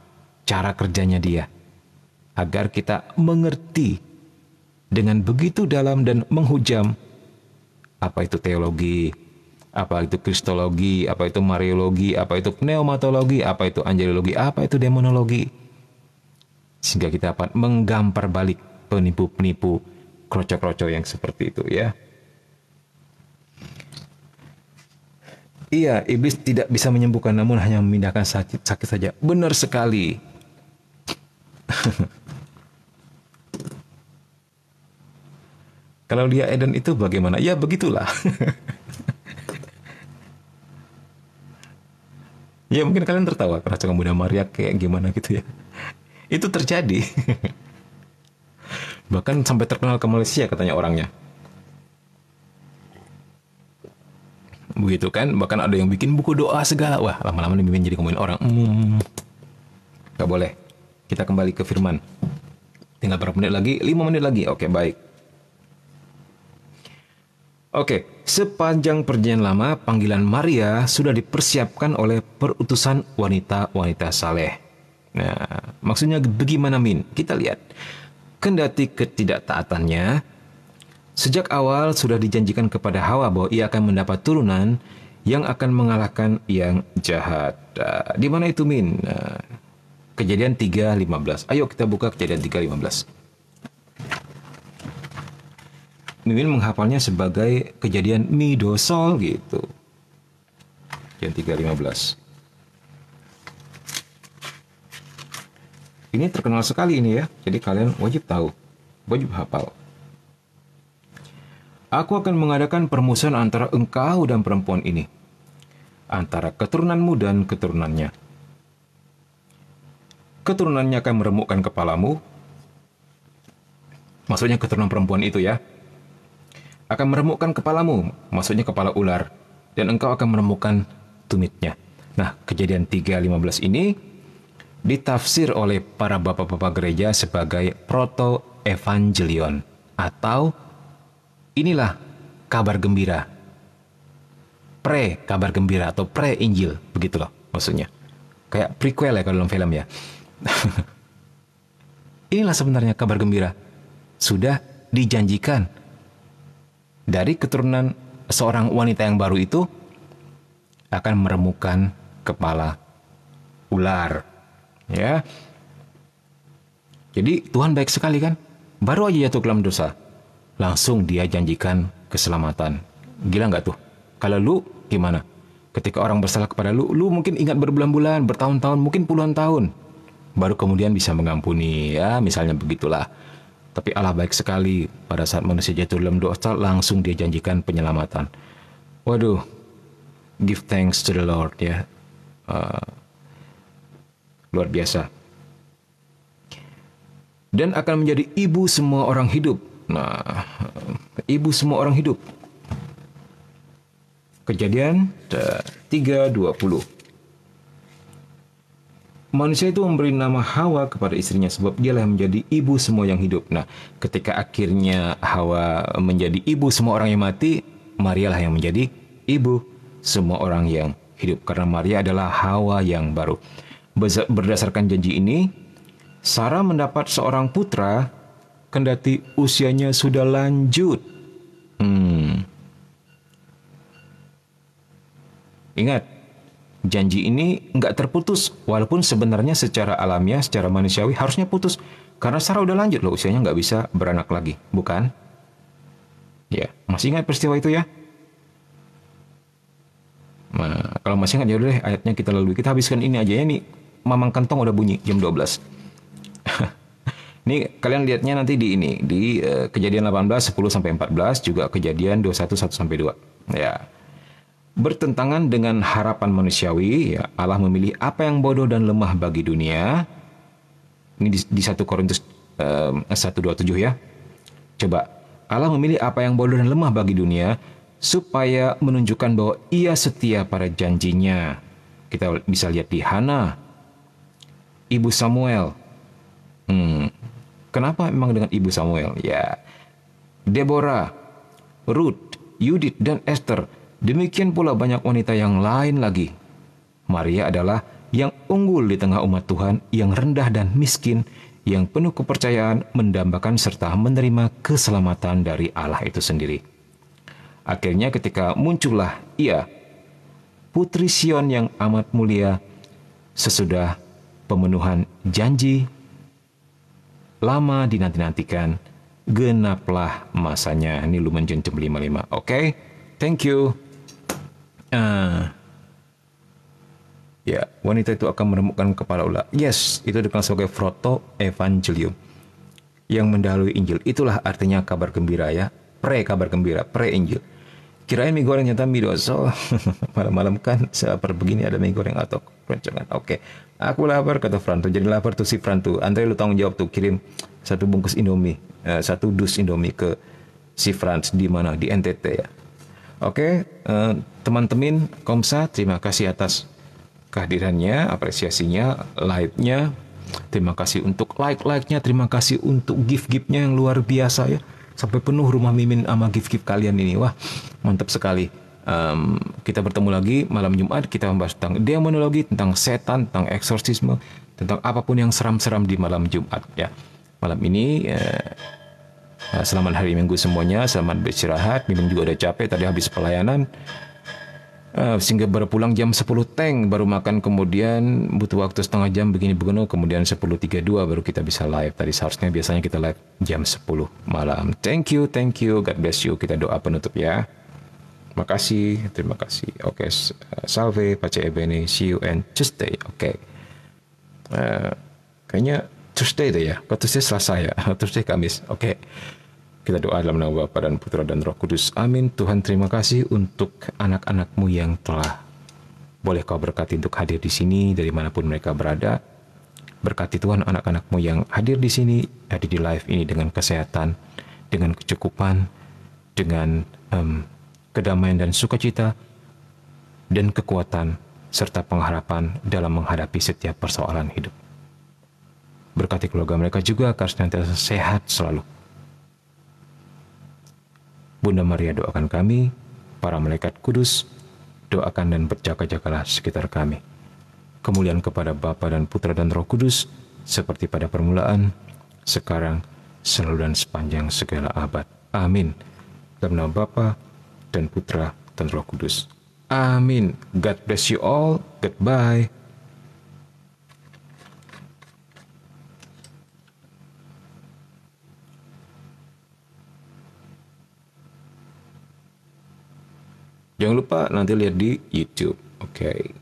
cara kerjanya Dia, agar kita mengerti dengan begitu dalam dan menghujam apa itu teologi, apa itu kristologi, apa itu mariologi, apa itu pneumatologi, apa itu angelologi, apa itu demonologi. Sehingga kita dapat menggampar balik penipu-penipu kroco-kroco yang seperti itu ya. Iya, iblis tidak bisa menyembuhkan, namun hanya memindahkan sakit saja. Benar sekali. Kalau dia Eden itu bagaimana? Ya begitulah. Ya mungkin kalian tertawa kerasukan Bunda Maria kayak gimana gitu ya. Itu terjadi. Bahkan sampai terkenal ke Malaysia katanya orangnya. Begitu kan. Bahkan ada yang bikin buku doa segala. Wah, lama-lama nih jadi ngomongin orang. Gak boleh. Kita kembali ke firman. Tinggal berapa menit lagi? 5 menit lagi. Oke, baik. Oke, sepanjang perjanjian lama, panggilan Maria sudah dipersiapkan oleh perutusan wanita-wanita saleh. Nah, maksudnya bagaimana Min? Kita lihat. Kendati ketidaktaatannya, sejak awal sudah dijanjikan kepada Hawa bahwa ia akan mendapat turunan yang akan mengalahkan yang jahat. Di mana itu Min? Kejadian 3:15. Ayo kita buka Kejadian 3:15. Mimin menghafalnya sebagai kejadian Midosol gitu. Kejadian 3:15. Ini terkenal sekali ini ya. Jadi kalian wajib tahu, wajib hafal. Aku akan mengadakan permusuhan antara engkau dan perempuan ini, antara keturunanmu dan keturunannya. Keturunannya akan meremukkan kepalamu. Maksudnya keturunan perempuan itu ya. Akan meremukkan kepalamu, maksudnya kepala ular. Dan engkau akan meremukkan tumitnya. Nah, Kejadian 3:15 ini ditafsir oleh para bapak-bapak gereja sebagai proto-evangelion, atau inilah kabar gembira, kabar gembira atau pre-injil, begitu loh maksudnya. Kayak prequel ya kalau dalam film ya. Inilah sebenarnya kabar gembira. Sudah dijanjikan dari keturunan seorang wanita yang baru itu akan meremukkan kepala ular. Ya, jadi Tuhan baik sekali kan. Baru aja jatuh ke dalam dosa, langsung Dia janjikan keselamatan. Gila nggak tuh? Kalau lu gimana? Ketika orang bersalah kepada lu mungkin ingat berbulan-bulan, bertahun-tahun, mungkin puluhan tahun. Baru kemudian bisa mengampuni, ya misalnya begitulah. Tapi Allah baik sekali, pada saat manusia jatuh dalam dosa, langsung dia janjikan penyelamatan. Waduh, give thanks to the Lord ya. Luar biasa. Dan akan menjadi ibu semua orang hidup. Nah, ibu semua orang hidup. Kejadian 3:20. Manusia itu memberi nama Hawa kepada istrinya sebab dialah yang menjadi ibu semua yang hidup. Nah, ketika akhirnya Hawa menjadi ibu semua orang yang mati, Maria lah yang menjadi ibu semua orang yang hidup. Karena Maria adalah Hawa yang baru. Berdasarkan janji ini, Sarah mendapat seorang putra kendati usianya sudah lanjut. Ingat, janji ini nggak terputus, walaupun sebenarnya secara alamiah, secara manusiawi harusnya putus. Karena Sarah udah lanjut loh, usianya nggak bisa beranak lagi, bukan? Ya, masih ingat peristiwa itu ya? Nah, kalau masih ingat ya udah deh, ayatnya kita lalui. Kita habiskan ini aja ya nih. Mamang kentong udah bunyi jam 12. Ini kalian lihatnya nanti di ini, di Kejadian 18 10 sampai 14, juga Kejadian 21 1 sampai 2. Ya. Bertentangan dengan harapan manusiawi, ya, Allah memilih apa yang bodoh dan lemah bagi dunia. Ini di 1 Korintus 1:27 ya. Coba, Allah memilih apa yang bodoh dan lemah bagi dunia supaya menunjukkan bahwa Ia setia pada janjinya. Kita bisa lihat di Hana, Ibu Samuel. Kenapa memang dengan Ibu Samuel? Ya, Deborah, Ruth, Yudit, dan Esther. Demikian pula banyak wanita yang lain lagi. Maria adalah yang unggul di tengah umat Tuhan, yang rendah dan miskin, yang penuh kepercayaan, mendambakan serta menerima keselamatan dari Allah itu sendiri. Akhirnya ketika muncullah ia, Putri Sion yang amat mulia, sesudah pemenuhan janji lama dinanti-nantikan, genaplah masanya. Ini Lumen Gentium 55. Oke, thank you. Ya, wanita itu akan meremukkan kepala ular. Yes, itu dikenal sebagai proto evangelium yang mendahului Injil. Itulah artinya kabar gembira ya. Kabar gembira, Injil. Kirain mie goreng nyata mie doso. Malam-malam kan seper begini ada mie goreng atau keroncongan. Oke. Aku lapar kata Franto. Jadi lapar tuh si Franto. Andre lu tanggung jawab tuh kirim 1 bungkus Indomie, 1 dus Indomie ke si Frans di mana? Di NTT ya. Oke, teman-teman Komsa, terima kasih atas kehadirannya, apresiasinya, like-nya. Terima kasih untuk like-nya, terima kasih untuk gift-giftnya yang luar biasa ya. Sampai penuh rumah Mimin sama gift-gift kalian ini. Wah, mantap sekali. Kita bertemu lagi malam Jumat, kita membahas tentang demonologi, tentang setan, tentang eksorsisme, tentang apapun yang seram-seram di malam Jumat ya. Malam ini selamat hari Minggu semuanya, selamat beristirahat. Mimin juga udah capek, tadi habis pelayanan. Sehingga baru pulang jam 10 teng, baru makan, kemudian butuh waktu setengah jam begini begini, kemudian 10.32 baru kita bisa live. Tadi seharusnya biasanya kita live jam 10 malam. Thank you, God bless you. Kita doa penutup ya. Makasih, terima kasih. Oke, salve, pace ebene, see you and Tuesday. Oke. Kayaknya Tuesday deh ya. Kok Tuesday Selasa ya? Tuesday Kamis. Oke. Kita doa dalam nama Bapa dan Putra dan Roh Kudus. Amin. Tuhan, terima kasih untuk anak-anak-Mu yang telah boleh Kau berkati untuk hadir di sini dari manapun mereka berada. Berkati Tuhan anak-anak-Mu yang hadir di sini, hadir di live ini dengan kesehatan, dengan kecukupan, dengan kedamaian dan sukacita, dan kekuatan, serta pengharapan dalam menghadapi setiap persoalan hidup. Berkati keluarga mereka juga agar senantiasa sehat selalu. Bunda Maria doakan kami, para malaikat kudus, doakan dan berjaga-jagalah sekitar kami. Kemuliaan kepada Bapa dan Putra dan Roh Kudus, seperti pada permulaan, sekarang, selalu dan sepanjang segala abad. Amin. Dalam nama Bapa dan Putra dan Roh Kudus. Amin. God bless you all. Goodbye. Jangan lupa nanti lihat di YouTube. Oke.